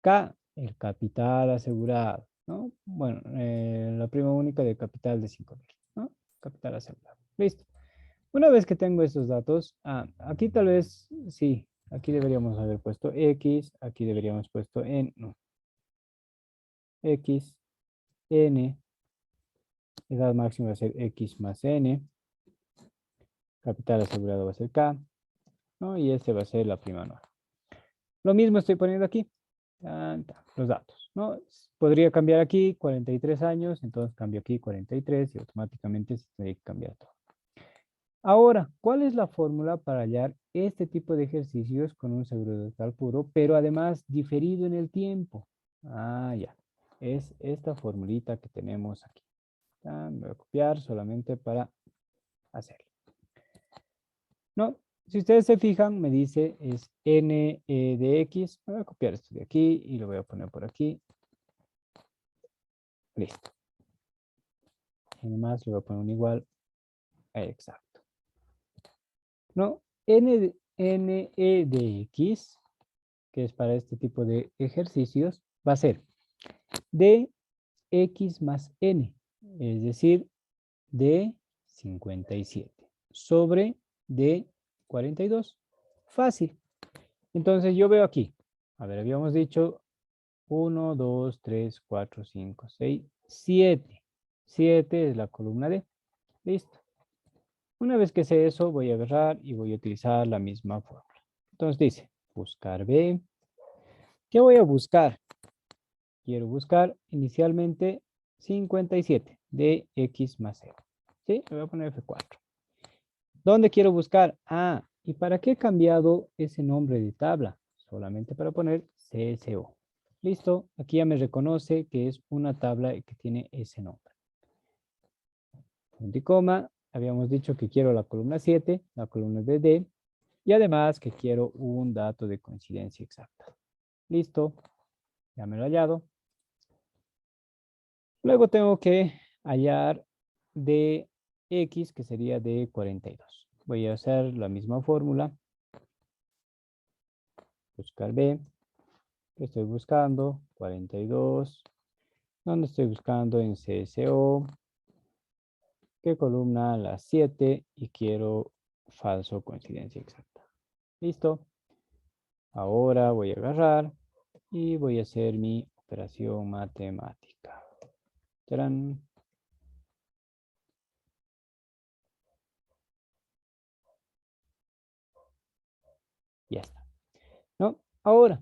K, el capital asegurado, ¿no? Bueno, la prima única de capital de 5.000, ¿no? Capital asegurado. Listo. Una vez que tengo estos datos, aquí tal vez, sí, aquí deberíamos haber puesto X, aquí deberíamos puesto N, no. X, N, edad máxima va a ser X más N, capital asegurado va a ser K, ¿no? Y este va a ser la prima anual. Lo mismo estoy poniendo aquí, los datos, ¿no? Podría cambiar aquí 43 años, entonces cambio aquí 43 y automáticamente se tiene que cambiar todo. Ahora, ¿cuál es la fórmula para hallar este tipo de ejercicios con un seguro total puro, pero además diferido en el tiempo? Ya. Es esta formulita que tenemos aquí. Voy a copiar solamente para hacerlo. No, si ustedes se fijan, me dice es n de x. Voy a copiar esto de aquí y lo voy a poner por aquí. Listo. Y además le voy a poner un igual a exacto. ¿no? NE de X, que es para este tipo de ejercicios, va a ser de X más N, es decir, de 57 sobre de 42. Fácil. Entonces yo veo aquí, a ver, habíamos dicho 1, 2, 3, 4, 5, 6, 7. 7 es la columna D. Listo. Una vez que sé eso, voy a agarrar y voy a utilizar la misma fórmula. Entonces dice, buscar B. ¿Qué voy a buscar? Quiero buscar inicialmente 57 de X más C. ¿Sí? Le voy a poner F4. ¿Dónde quiero buscar? Ah, ¿y para qué he cambiado ese nombre de tabla? Solamente para poner CSO. Listo, aquí ya me reconoce que es una tabla que tiene ese nombre. Punto y coma, habíamos dicho que quiero la columna 7, la columna de D, y además que quiero un dato de coincidencia exacta. Listo, ya me lo he hallado. Luego tengo que hallar dx, que sería de 42. Voy a hacer la misma fórmula. Buscar B. ¿Qué estoy buscando? 42. ¿Dónde estoy buscando? En CSO. ¿Qué columna? La 7. Y quiero falso coincidencia exacta. Listo. Ahora voy a agarrar y voy a hacer mi operación matemática. ¡Tarán! Ya está. ¿No? Ahora,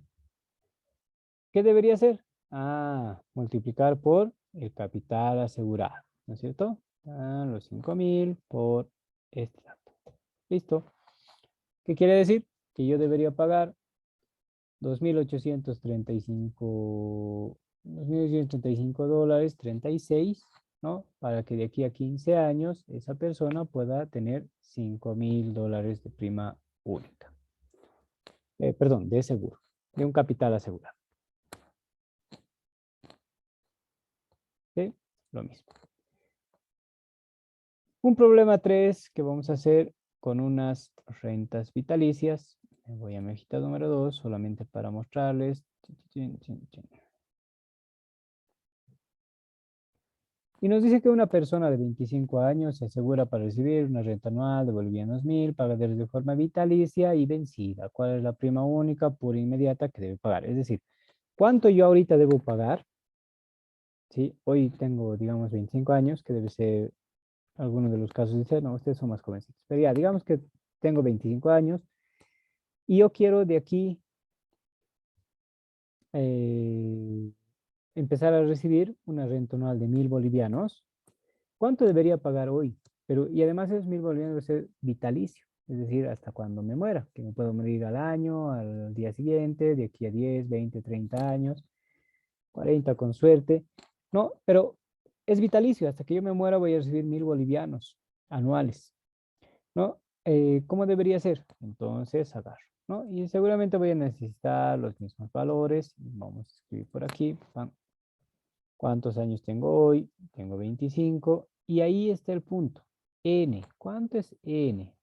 ¿qué debería hacer? Ah, multiplicar por el capital asegurado, ¿no es cierto? Ah, los 5,000 por este dato. Listo. ¿Qué quiere decir? Que yo debería pagar 2.835 dólares 36, ¿no? Para que de aquí a 15 años esa persona pueda tener 5,000 dólares de prima única. Perdón, de seguro, de un capital asegurado. ¿Sí? Lo mismo. Un problema 3 que vamos a hacer con unas rentas vitalicias. Me voy a mi hojita número 2 solamente para mostrarles. Y nos dice que una persona de 25 años se asegura para recibir una renta anual de bolivianos 1,000, pagaderos de forma vitalicia y vencida. ¿Cuál es la prima única pura e inmediata que debe pagar? Es decir, ¿cuánto yo ahorita debo pagar? ¿Sí? Hoy tengo, digamos, 25 años, que debe ser algunos de los casos. Dice, no, ustedes son más jovencitos. Pero ya, digamos que tengo 25 años y yo quiero de aquí eh, empezar a recibir una renta anual de 1,000 bolivianos. ¿Cuánto debería pagar hoy? Pero, y además esos 1,000 bolivianos debe ser vitalicio, es decir, hasta cuando me muera, que me puedo morir al año, al día siguiente, de aquí a 10, 20, 30 años, 40 con suerte. No, pero es vitalicio, hasta que yo me muera voy a recibir 1,000 bolivianos anuales, ¿no? ¿Cómo debería ser? Entonces agarro, ¿no? Y seguramente voy a necesitar los mismos valores. Vamos a escribir por aquí. ¿Cuántos años tengo hoy? Tengo 25. Y ahí está el punto. N. ¿Cuánto es N?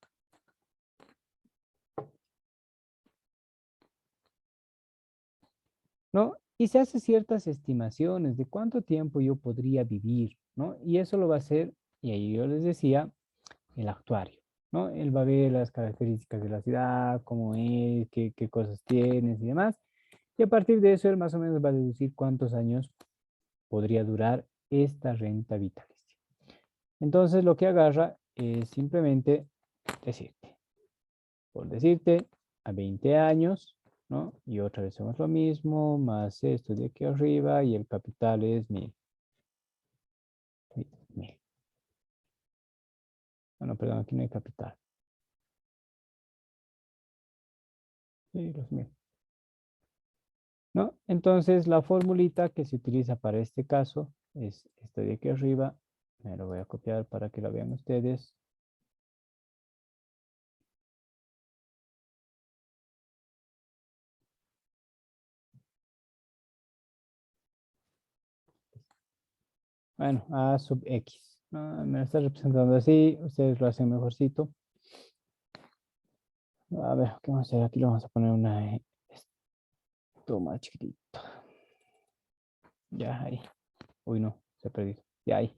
¿No? Y se hace ciertas estimaciones de cuánto tiempo yo podría vivir, ¿no? Y eso lo va a hacer, y ahí yo les decía, el actuario, ¿no? Él va a ver las características de la ciudad, cómo es, qué cosas tienes y demás. Y a partir de eso, él más o menos va a deducir cuántos años podría durar esta renta vitalicia. Entonces, lo que agarra es simplemente decirte, por decirte, a 20 años, ¿no? Y otra vez hacemos lo mismo, más esto de aquí arriba, y el capital es 1,000. 1,000. Bueno, perdón, aquí no hay capital. Sí, los 1,000. ¿No? Entonces, la formulita que se utiliza para este caso es esta de aquí arriba. Me lo voy a copiar para que la vean ustedes. Bueno, A sub X. Me lo está representando así. Ustedes lo hacen mejorcito. A ver, ¿qué vamos a hacer? Aquí le vamos a poner una esto más chiquitito. Ya ahí. Uy, no, se ha perdido. Ya ahí.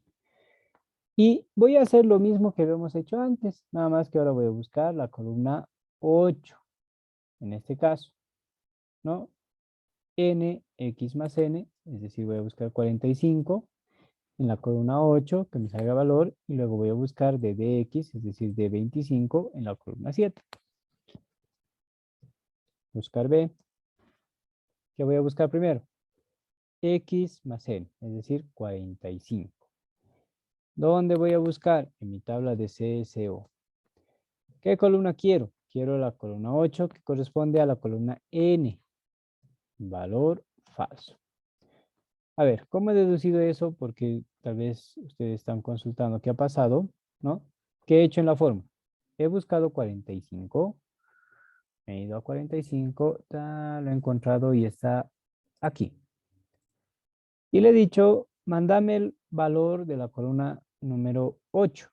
Y voy a hacer lo mismo que habíamos hecho antes, nada más que ahora voy a buscar la columna 8, en este caso, ¿no? Nx más n, es decir, voy a buscar 45 en la columna 8, que me salga valor, y luego voy a buscar de dx, es decir, de 25 en la columna 7. Buscar b. ¿Qué voy a buscar primero? X más n, es decir, 45. ¿Dónde voy a buscar? En mi tabla de CSO. ¿Qué columna quiero? Quiero la columna 8, que corresponde a la columna n. Valor falso. A ver, ¿cómo he deducido eso? Porque tal vez ustedes están consultando qué ha pasado, ¿no? ¿Qué he hecho en la fórmula? He buscado 45, he ido a 45, lo he encontrado y está aquí. Y le he dicho, mándame el valor de la columna número 8.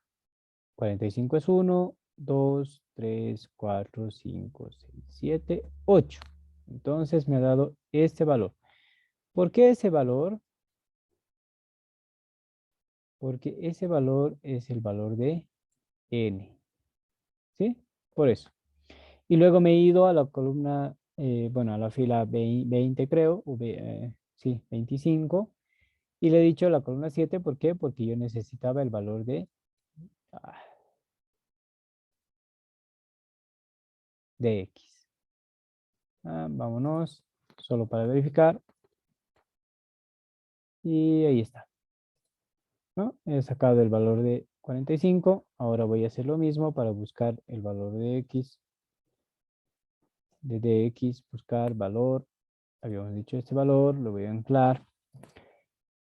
45 es 1, 2, 3, 4, 5, 6, 7, 8. Entonces me ha dado este valor. ¿Por qué ese valor? Porque ese valor es el valor de n. ¿Sí? Por eso. Y luego me he ido a la columna, bueno, a la fila 20 creo, sí, 25. Y le he dicho la columna 7, ¿por qué? Porque yo necesitaba el valor de x. Vámonos, solo para verificar. Y ahí está, ¿no? He sacado el valor de 45. Ahora voy a hacer lo mismo para buscar el valor de x. De dx, buscar valor. Habíamos dicho este valor, lo voy a anclar.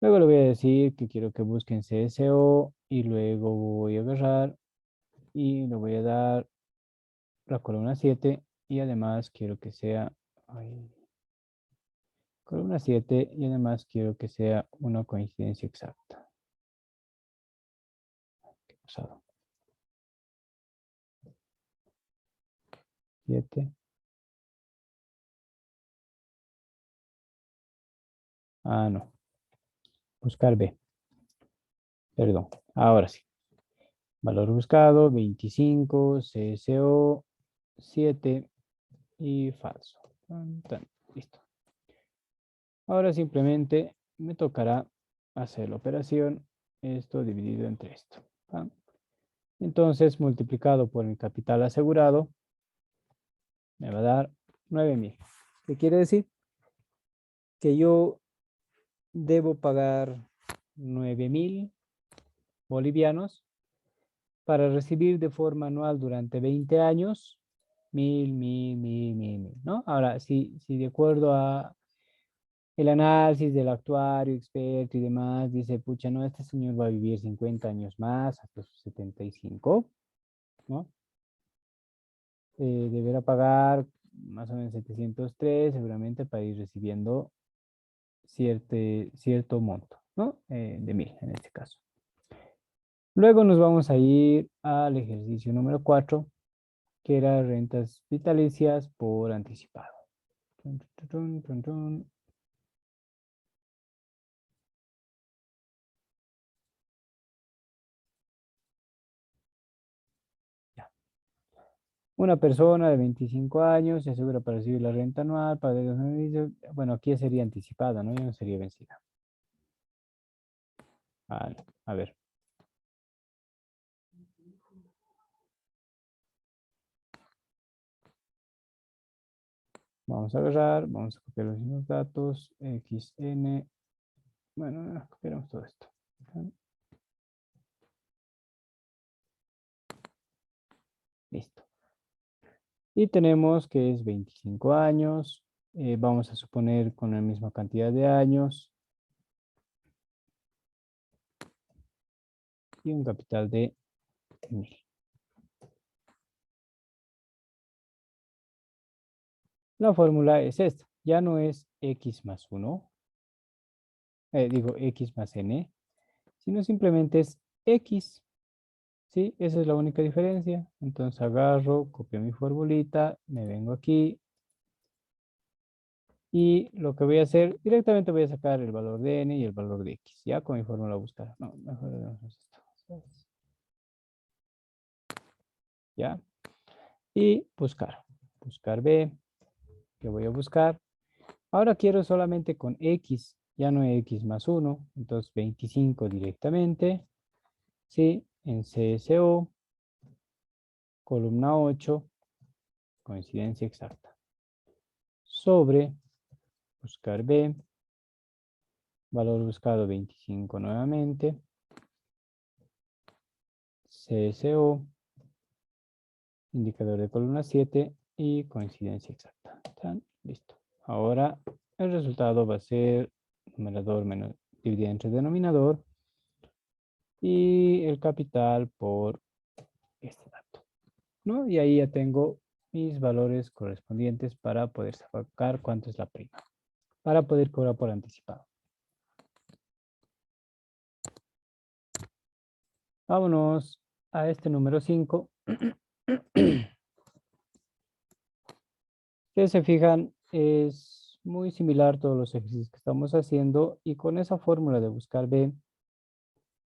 Luego le voy a decir que quiero que busquen CSO y luego voy a agarrar y le voy a dar la columna 7 y además quiero que sea columna 7 y además quiero que sea una coincidencia exacta. ¿Qué ha pasado? 7. No. Buscar B. Perdón. Ahora sí. Valor buscado, 25, CSO, 7 y falso. Listo. Ahora simplemente me tocará hacer la operación, esto dividido entre esto. Entonces, multiplicado por mi capital asegurado, me va a dar 9,000. ¿Qué quiere decir? Que yo debo pagar 9,000 bolivianos para recibir de forma anual durante 20 años, 1,000, ¿no? Ahora, si de acuerdo a el análisis del actuario, experto y demás, dice, pucha, no, este señor va a vivir 50 años más, hasta sus 75, ¿no? Deberá pagar más o menos 703 seguramente para ir recibiendo cierto monto, ¿no? De 1,000 en este caso. Luego nos vamos a ir al ejercicio número 4, que era rentas vitalicias por anticipado. Ya. Una persona de 25 años se asegura para recibir la renta anual, bueno, aquí sería anticipada, ¿no? Ya no sería vencida. Vale, a ver. Vamos a agarrar, vamos a copiar los mismos datos, xn, bueno, copiamos todo esto. Listo. Y tenemos que es 25 años, vamos a suponer con la misma cantidad de años y un capital de 1,000. La fórmula es esta, ya no es x más 1, digo x más n, sino simplemente es x ¿Sí? Esa es la única diferencia. Entonces agarro, copio mi formulita, me vengo aquí y lo que voy a hacer, directamente voy a sacar el valor de n y el valor de x, ya con mi fórmula buscar. No, mejor hagamos esto. ¿Ya? Y buscar. Buscar b, que voy a buscar. Ahora quiero solamente con x, ya no x más 1, entonces 25 directamente, ¿sí? En CSO, columna 8, coincidencia exacta. Sobre, buscar B, valor buscado 25 nuevamente, CSO, indicador de columna 7 y coincidencia exacta. ¿Están? Listo. Ahora el resultado va a ser numerador menos dividido entre denominador y el capital por este dato, ¿no? Y ahí ya tengo mis valores correspondientes para poder sacar cuánto es la prima, para poder cobrar por anticipado. Vámonos a este número 5. Si se fijan, es muy similar todos los ejercicios que estamos haciendo y con esa fórmula de buscar B,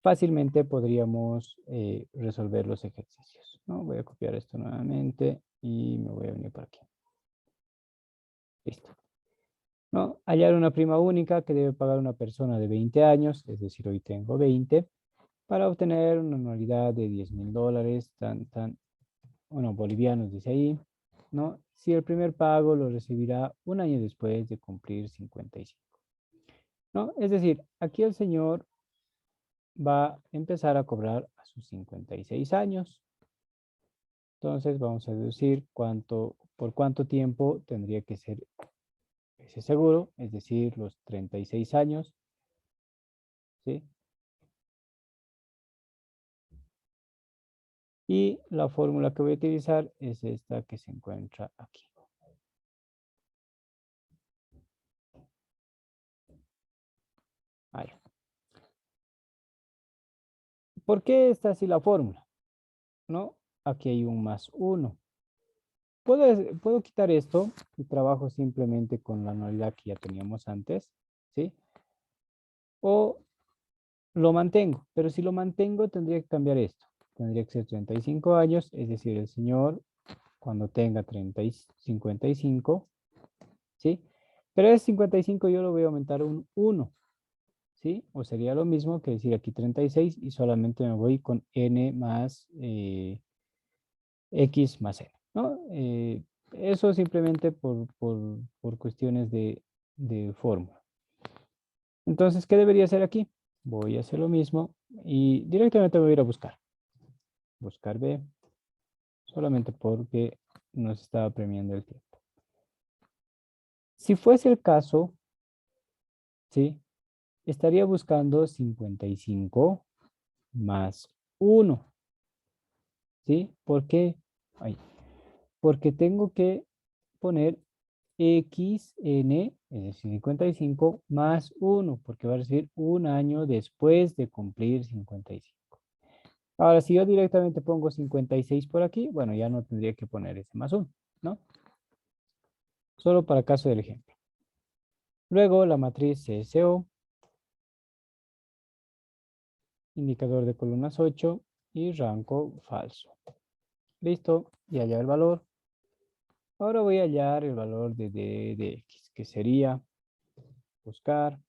fácilmente podríamos resolver los ejercicios, ¿no? Voy a copiar esto nuevamente y me voy a venir por aquí. Listo. ¿No? Hallar una prima única que debe pagar una persona de 20 años, es decir, hoy tengo 20, para obtener una anualidad de $10,000, bueno, bolivianos dice ahí, ¿no? Si el primer pago lo recibirá un año después de cumplir 55, ¿no? Es decir, aquí el señor va a empezar a cobrar a sus 56 años. Entonces vamos a deducir por cuánto tiempo tendría que ser ese seguro, es decir, los 36 años, ¿sí? Y la fórmula que voy a utilizar es esta que se encuentra aquí. Ahí. ¿Por qué está así la fórmula? ¿No? Aquí hay un más 1. Puedo quitar esto y trabajo simplemente con la anualidad que ya teníamos antes, ¿sí? O lo mantengo, pero si lo mantengo tendría que cambiar esto. Tendría que ser 35 años, es decir, el señor cuando tenga 55, ¿sí? Pero es 55 yo lo voy a aumentar un 1, ¿sí? O sería lo mismo que decir aquí 36 y solamente me voy con n más x más n, ¿no? Eso simplemente por cuestiones de fórmula. Entonces, ¿qué debería hacer aquí? Voy a hacer lo mismo y directamente voy a ir a buscar. Buscar B, solamente porque nos estaba premiando el tiempo. Si fuese el caso, ¿sí? Estaría buscando 55 más 1, ¿sí? ¿Por qué? Ay, porque tengo que poner xn, es decir, 55 más 1, porque va a recibir un año después de cumplir 55. Ahora, si yo directamente pongo 56 por aquí, bueno, ya no tendría que poner ese más 1, ¿no? Solo para caso del ejemplo. Luego, la matriz CSO, indicador de columnas 8 y rango falso. Listo, y hallar el valor. Ahora voy a hallar el valor de d de x, que sería buscar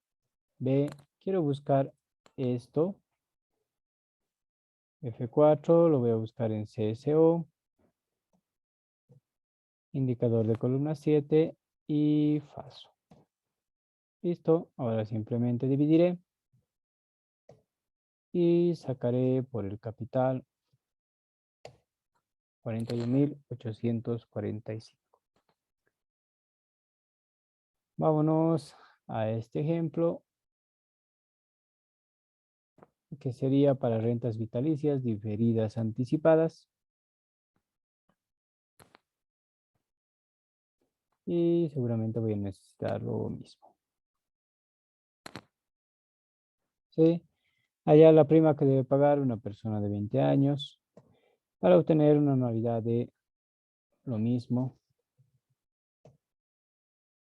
b. Quiero buscar esto. F4 lo voy a buscar en CSO. Indicador de columna 7 y falso. Listo, ahora simplemente dividiré y sacaré por el capital 41.845. Vámonos a este ejemplo que sería para rentas vitalicias diferidas anticipadas. Y seguramente voy a necesitar lo mismo. ¿Sí? Allá la prima que debe pagar una persona de 20 años para obtener una anualidad de lo mismo.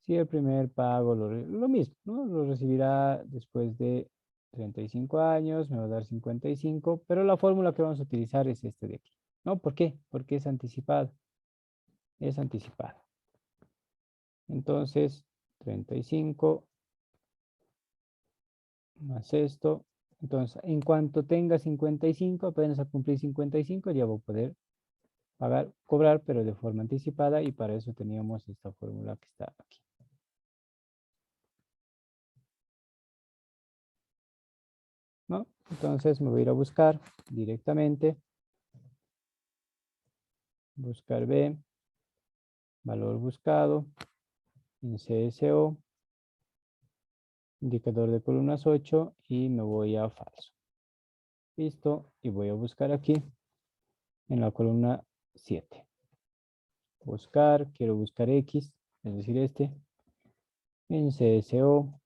Si el primer pago lo mismo, ¿no? Lo recibirá después de 35 años, me va a dar 55, pero la fórmula que vamos a utilizar es este de aquí, ¿no? ¿Por qué? Porque es anticipado. Es anticipado. Entonces, 35 más esto. Entonces, en cuanto tenga 55, apenas a cumplir 55, ya voy a poder pagar, cobrar, pero de forma anticipada, y para eso teníamos esta fórmula que está aquí. ¿No? Entonces me voy a ir a buscar directamente. Buscar B, valor buscado, en CSO, indicador de columnas 8 y me voy a falso. Listo, y voy a buscar aquí en la columna 7. Buscar, quiero buscar X, es decir este, en CSO,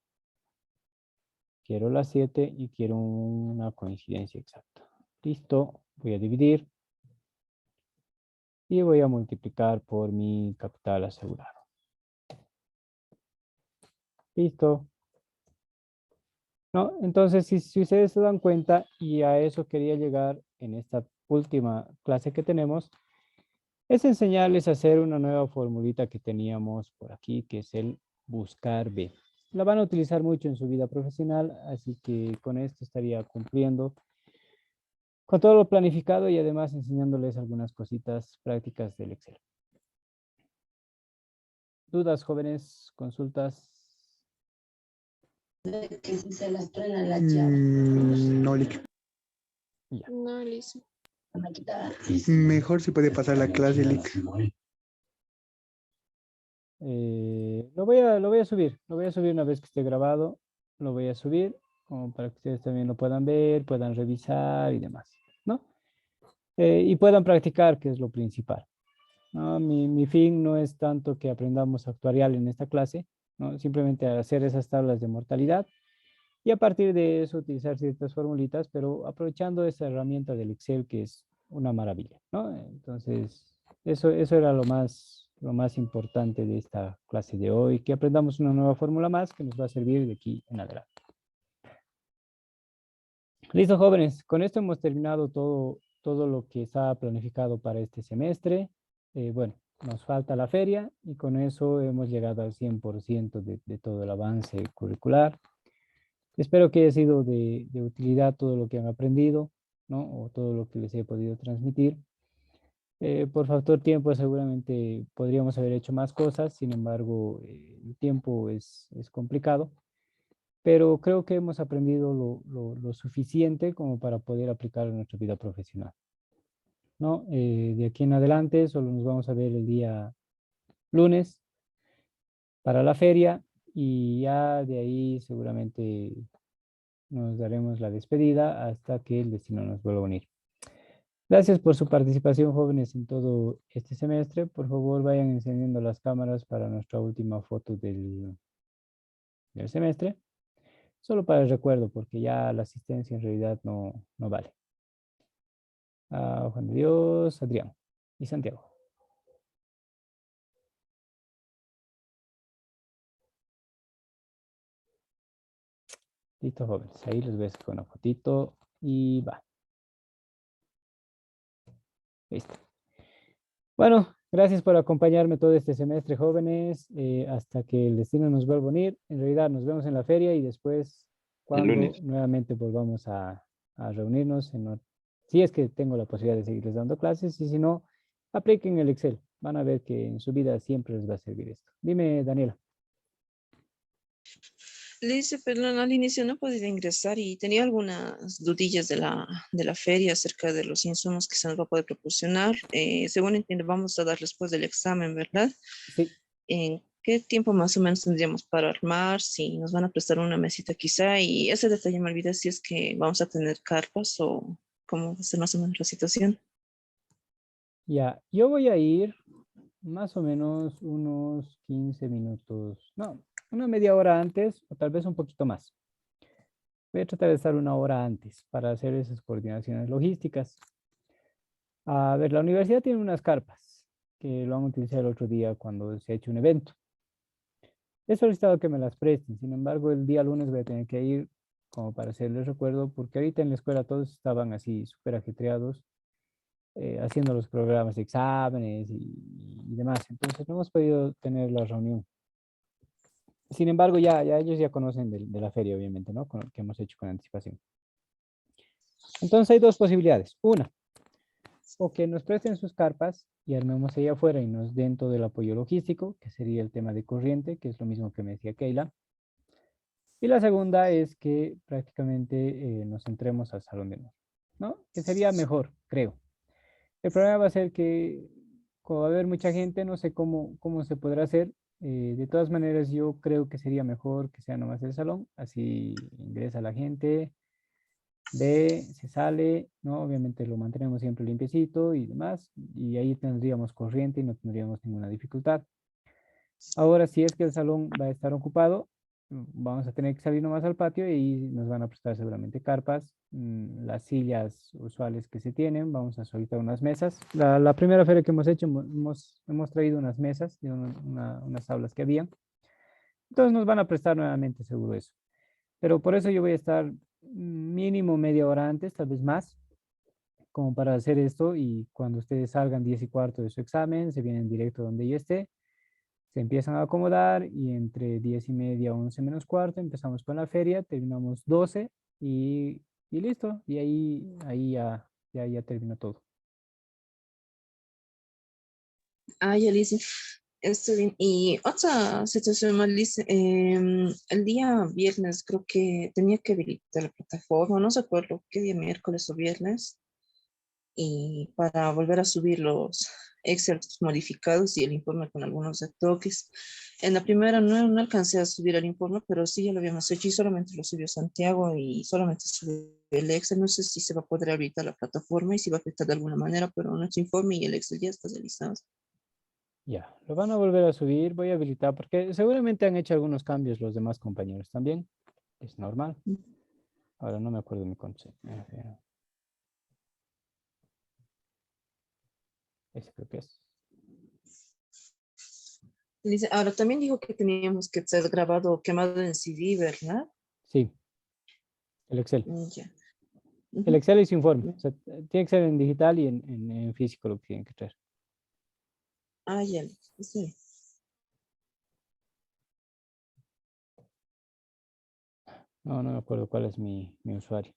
quiero la 7 y quiero una coincidencia exacta. Listo, voy a dividir y voy a multiplicar por mi capital asegurado. Listo. ¿No? Entonces, si ustedes se dan cuenta, y a eso quería llegar en esta última clase que tenemos, es enseñarles a hacer una nueva formulita que teníamos por aquí, que es el buscar B. La van a utilizar mucho en su vida profesional, así que con esto estaría cumpliendo con todo lo planificado y además enseñándoles algunas cositas prácticas del Excel. ¿Dudas, jóvenes? ¿Consultas? Que si se las traen a la llave. No, Lick. Ya. No, listo. Mejor si puede pasar la clase, Lick. Lo voy a subir. Lo voy a subir una vez que esté grabado. Lo voy a subir como para que ustedes también lo puedan ver, puedan revisar y demás, ¿no? Y puedan practicar, que es lo principal, ¿no? Mi fin no es tanto que aprendamos actuarial en esta clase, ¿no? Simplemente hacer esas tablas de mortalidad y a partir de eso utilizar ciertas formulitas, pero aprovechando esa herramienta del Excel que es una maravilla, ¿no? Entonces, eso era lo más importante de esta clase de hoy, que aprendamos una nueva fórmula más que nos va a servir de aquí en adelante. Listo, jóvenes, con esto hemos terminado todo lo que está planificado para este semestre. Bueno, nos falta la feria y con eso hemos llegado al 100% de todo el avance curricular. Espero que haya sido de utilidad todo lo que han aprendido, ¿no? O todo lo que les he podido transmitir. Por factor tiempo seguramente podríamos haber hecho más cosas, sin embargo, el tiempo es complicado. Pero creo que hemos aprendido lo suficiente como para poder aplicar en nuestra vida profesional, ¿no? De aquí en adelante solo nos vamos a ver el día lunes para la feria y ya de ahí seguramente nos daremos la despedida hasta que el destino nos vuelva a unir. Gracias por su participación, jóvenes, en todo este semestre. Por favor, vayan encendiendo las cámaras para nuestra última foto del semestre. Solo para el recuerdo, porque ya la asistencia en realidad no vale. Juan de Dios, Adrián y Santiago. Listo, jóvenes. Ahí les ves con una fotito y va. Listo. Bueno, gracias por acompañarme todo este semestre, jóvenes. Hasta que el destino nos vuelva a unir. En realidad nos vemos en la feria y después cuando nuevamente volvamos a reunirnos. Si es que tengo la posibilidad de seguirles dando clases y si no, apliquen el Excel. Van a ver que en su vida siempre les va a servir esto. Dime, Daniela. Le dice, pero al inicio no he podido ingresar y tenía algunas dudillas de la feria acerca de los insumos que se nos va a poder proporcionar. Según entiendo, vamos a dar después del examen, ¿verdad? Sí. ¿En qué tiempo más o menos tendríamos para armar? Si nos van a prestar una mesita quizá. Y ese detalle me olvidé si es que vamos a tener carpas o cómo va a ser más o menos la situación. Ya, yo voy a ir más o menos unos 15 minutos, no, una media hora antes o tal vez un poquito más. Voy a tratar de estar una hora antes para hacer esas coordinaciones logísticas. A ver, la universidad tiene unas carpas que lo han utilizado el otro día cuando se ha hecho un evento. He solicitado que me las presten, sin embargo, el día lunes voy a tener que ir como para hacerles recuerdo, porque ahorita en la escuela todos estaban así súper ajetreados, haciendo los programas de exámenes y demás. Entonces no hemos podido tener la reunión. Sin embargo, ya ellos ya conocen de la feria, obviamente, ¿no? Que hemos hecho con anticipación. Entonces hay dos posibilidades. Una, o que nos presten sus carpas y armemos ahí afuera y nos den todo el apoyo logístico, que sería el tema de corriente, que es lo mismo que me decía Keila. Y la segunda es que prácticamente nos entremos al salón de honor, ¿no? Que sería mejor, creo. El problema va a ser que, como va a haber mucha gente, no sé cómo se podrá hacer. De todas maneras, yo creo que sería mejor que sea nomás el salón, así ingresa la gente, ve, se sale, ¿no? Obviamente lo mantenemos siempre limpiecito y demás, y ahí tendríamos corriente y no tendríamos ninguna dificultad. Ahora, si es que el salón va a estar ocupado, vamos a tener que salir nomás al patio y nos van a prestar seguramente carpas, las sillas usuales que se tienen, vamos a solicitar unas mesas. La primera feria que hemos hecho, hemos traído unas mesas de unas aulas que había. Entonces nos van a prestar nuevamente seguro eso. Pero por eso yo voy a estar mínimo media hora antes, tal vez más, como para hacer esto y cuando ustedes salgan 10:15 de su examen, se vienen directo donde yo esté, se empiezan a acomodar y entre 10:30, 11:15 empezamos con la feria, terminamos 12 y listo. Y ahí ya terminó todo. Ah, ya, Lice. Está bien. Y otra situación más, Lice. El día viernes creo que tenía que habilitar la plataforma, no recuerdo qué día, miércoles o viernes, y para volver a subir los excerptos modificados y el informe con algunos retoques. En la primera no alcancé a subir el informe, pero sí ya lo habíamos hecho y solamente lo subió Santiago y solamente subió el Excel. No sé si se va a poder habilitar la plataforma y si va a afectar de alguna manera, pero nuestro informe y el Excel ya está realizado. Ya, lo van a volver a subir, voy a habilitar porque seguramente han hecho algunos cambios los demás compañeros también. Es normal. Ahora no me acuerdo mi concepto. Ese creo que es. Dice, ahora también dijo que teníamos que ser grabado o quemado en CD, ¿verdad? Sí, el Excel. Ya. El Excel es informe. O sea, tiene que ser en digital y en físico lo que tienen que traer. Ah, ya, sí. No me acuerdo cuál es mi usuario.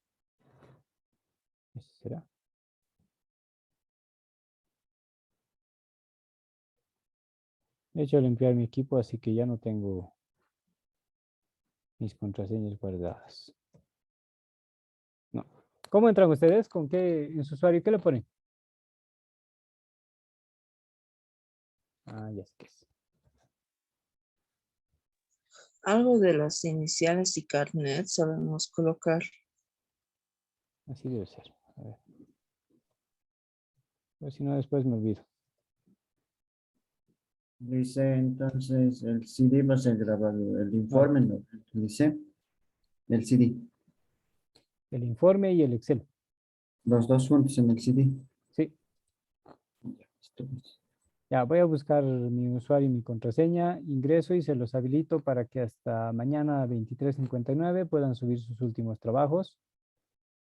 ¿Ese será? He hecho limpiar mi equipo, así que ya no tengo mis contraseñas guardadas. No. ¿Cómo entran ustedes? ¿Con qué en su usuario? ¿Qué le ponen? Ah, ya sé qué es. Algo de las iniciales y carnet sabemos colocar. Así debe ser. A ver. Pues si no, después me olvido. Dice entonces el CD va a ser grabado, el informe no, dice el CD, El informe y el Excel. los dos juntos en el CD. Sí. Ya, voy a buscar mi usuario y mi contraseña, ingreso y se los habilito para que hasta mañana 23:59 puedan subir sus últimos trabajos.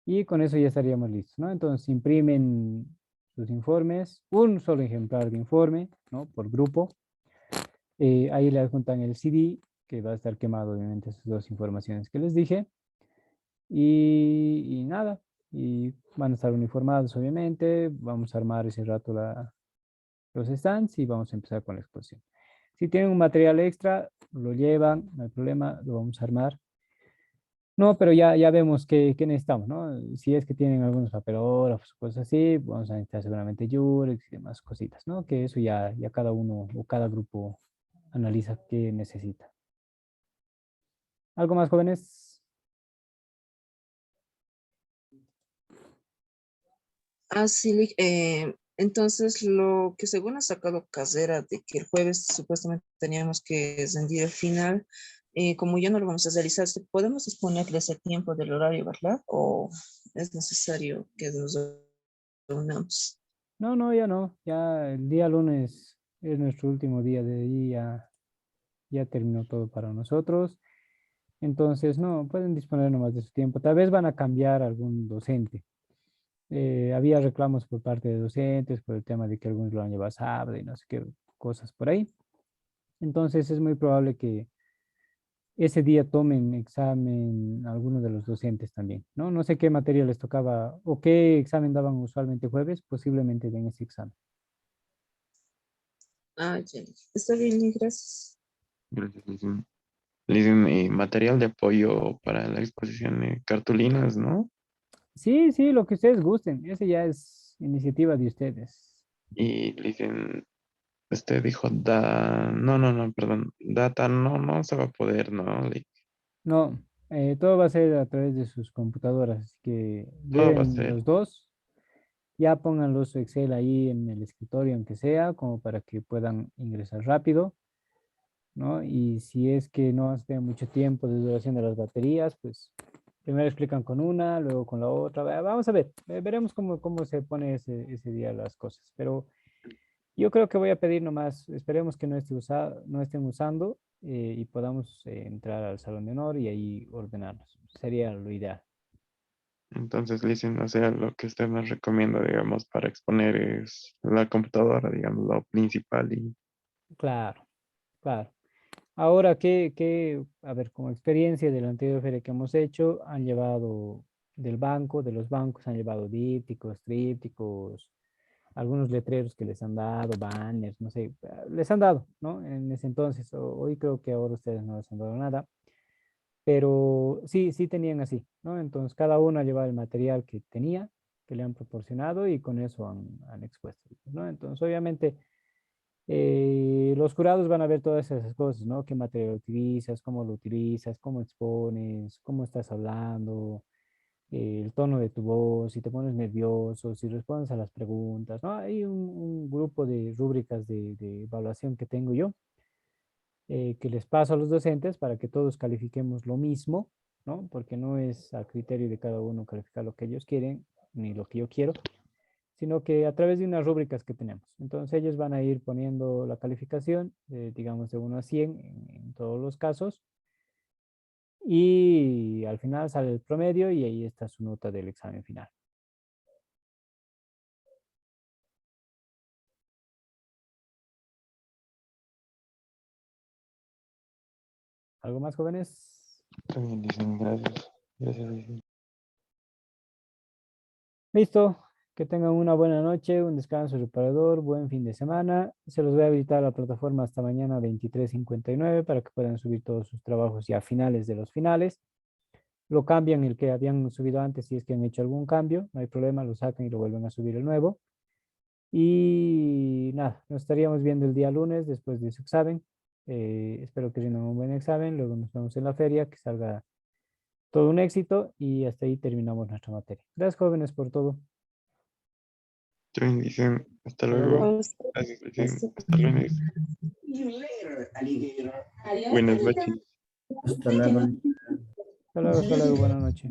Y con eso ya estaríamos listos, ¿no? Entonces imprimen sus informes, un solo ejemplar de informe, ¿no? Por grupo. Ahí le adjuntan el CD, que va a estar quemado, obviamente, esas dos informaciones que les dije. Y nada, y van a estar uniformados, obviamente. Vamos a armar ese rato los stands y vamos a empezar con la exposición. Si tienen un material extra, lo llevan, no hay problema, lo vamos a armar. No, pero ya vemos qué necesitamos, ¿no? Si es que tienen algunos papelógrafos, cosas así, vamos a necesitar seguramente Yurex y demás cositas, ¿no? Que eso ya cada uno o cada grupo analiza qué necesita. ¿Algo más, jóvenes? Ah, sí, entonces lo que según ha sacado Casera de que el jueves supuestamente teníamos que rendir el final, como ya no lo vamos a realizar, ¿podemos disponerles el tiempo del horario, verdad? ¿O es necesario que nos reunamos? No, no, ya no. Ya el día lunes es nuestro último día de ahí, ya terminó todo para nosotros. Entonces, no, pueden disponer nomás de su tiempo. Tal vez van a cambiar algún docente. Había reclamos por parte de docentes por el tema de que algunos lo han llevado a sábado y no sé qué cosas por ahí. Entonces, es muy probable que ese día tomen examen algunos de los docentes también, ¿no? No sé qué materia les tocaba o qué examen daban usualmente jueves, posiblemente den ese examen. Ah, ya. Está bien, gracias. Gracias, Lizzie. Lizzie, material de apoyo para la exposición de cartulinas, ¿no? Sí, sí, lo que ustedes gusten. Ese ya es iniciativa de ustedes. Y Lizzie, dijo, no, perdón, data no se va a poder, ¿no? No, todo va a ser a través de sus computadoras, así que Todo va a lleven ser. los dos. Ya pónganlo su Excel ahí en el escritorio, aunque sea, como para que puedan ingresar rápido, ¿no? Y si es que no hace mucho tiempo de duración de las baterías, pues primero explican con una, luego con la otra. Vamos a ver, veremos cómo se pone ese día las cosas. Pero yo creo que voy a pedir nomás, esperemos que no estén usando y podamos entrar al salón de honor y ahí ordenarnos. Sería lo ideal. Entonces, Lizzie, o sea, lo que usted nos recomienda, digamos, para exponer es la computadora, digamos, lo principal y Claro, claro. Ahora, a ver, como experiencia de la anterior feria que hemos hecho, han llevado de los bancos han llevado dípticos, trípticos, algunos letreros que les han dado, banners, no sé, les han dado, ¿no? En ese entonces, hoy creo que ahora ustedes no les han dado nada, pero sí, sí tenían así, ¿no? Entonces, cada uno ha llevado el material que tenía, que le han proporcionado y con eso han expuesto, ¿no? Entonces, obviamente los jurados van a ver todas esas cosas, ¿no? ¿Qué material utilizas, cómo expones, cómo estás hablando, el tono de tu voz, si te pones nervioso, si respondes a las preguntas, ¿no? Hay un grupo de rúbricas de evaluación que tengo yo, que les paso a los docentes para que todos califiquemos lo mismo, ¿no? Porque no es a criterio de cada uno calificar lo que ellos quieren, ni lo que yo quiero, sino que a través de unas rúbricas que tenemos. Entonces ellos van a ir poniendo la calificación, digamos, de 1 a 100 en todos los casos, y al final sale el promedio y ahí está su nota del examen final. ¿Algo más, jóvenes? también dicen gracias. Gracias, Lizzie. Listo. Que tengan una buena noche, un descanso reparador, buen fin de semana. Se los voy a habilitar la plataforma hasta mañana 23:59 para que puedan subir todos sus trabajos ya a finales de los finales. Lo cambian el que habían subido antes si es que han hecho algún cambio, no hay problema, lo sacan y lo vuelven a subir el nuevo. Y nada, nos estaríamos viendo el día lunes después de su examen. Espero que rindan un buen examen, luego nos vemos en la feria, que salga todo un éxito y hasta ahí terminamos nuestra materia. Gracias, jóvenes, por todo. También dicen hasta Hasta luego. luego. A usted, Gracias, a Lizzie. usted. Hasta lunes. Buenas noches. Hasta luego. Hasta luego, buenas noches.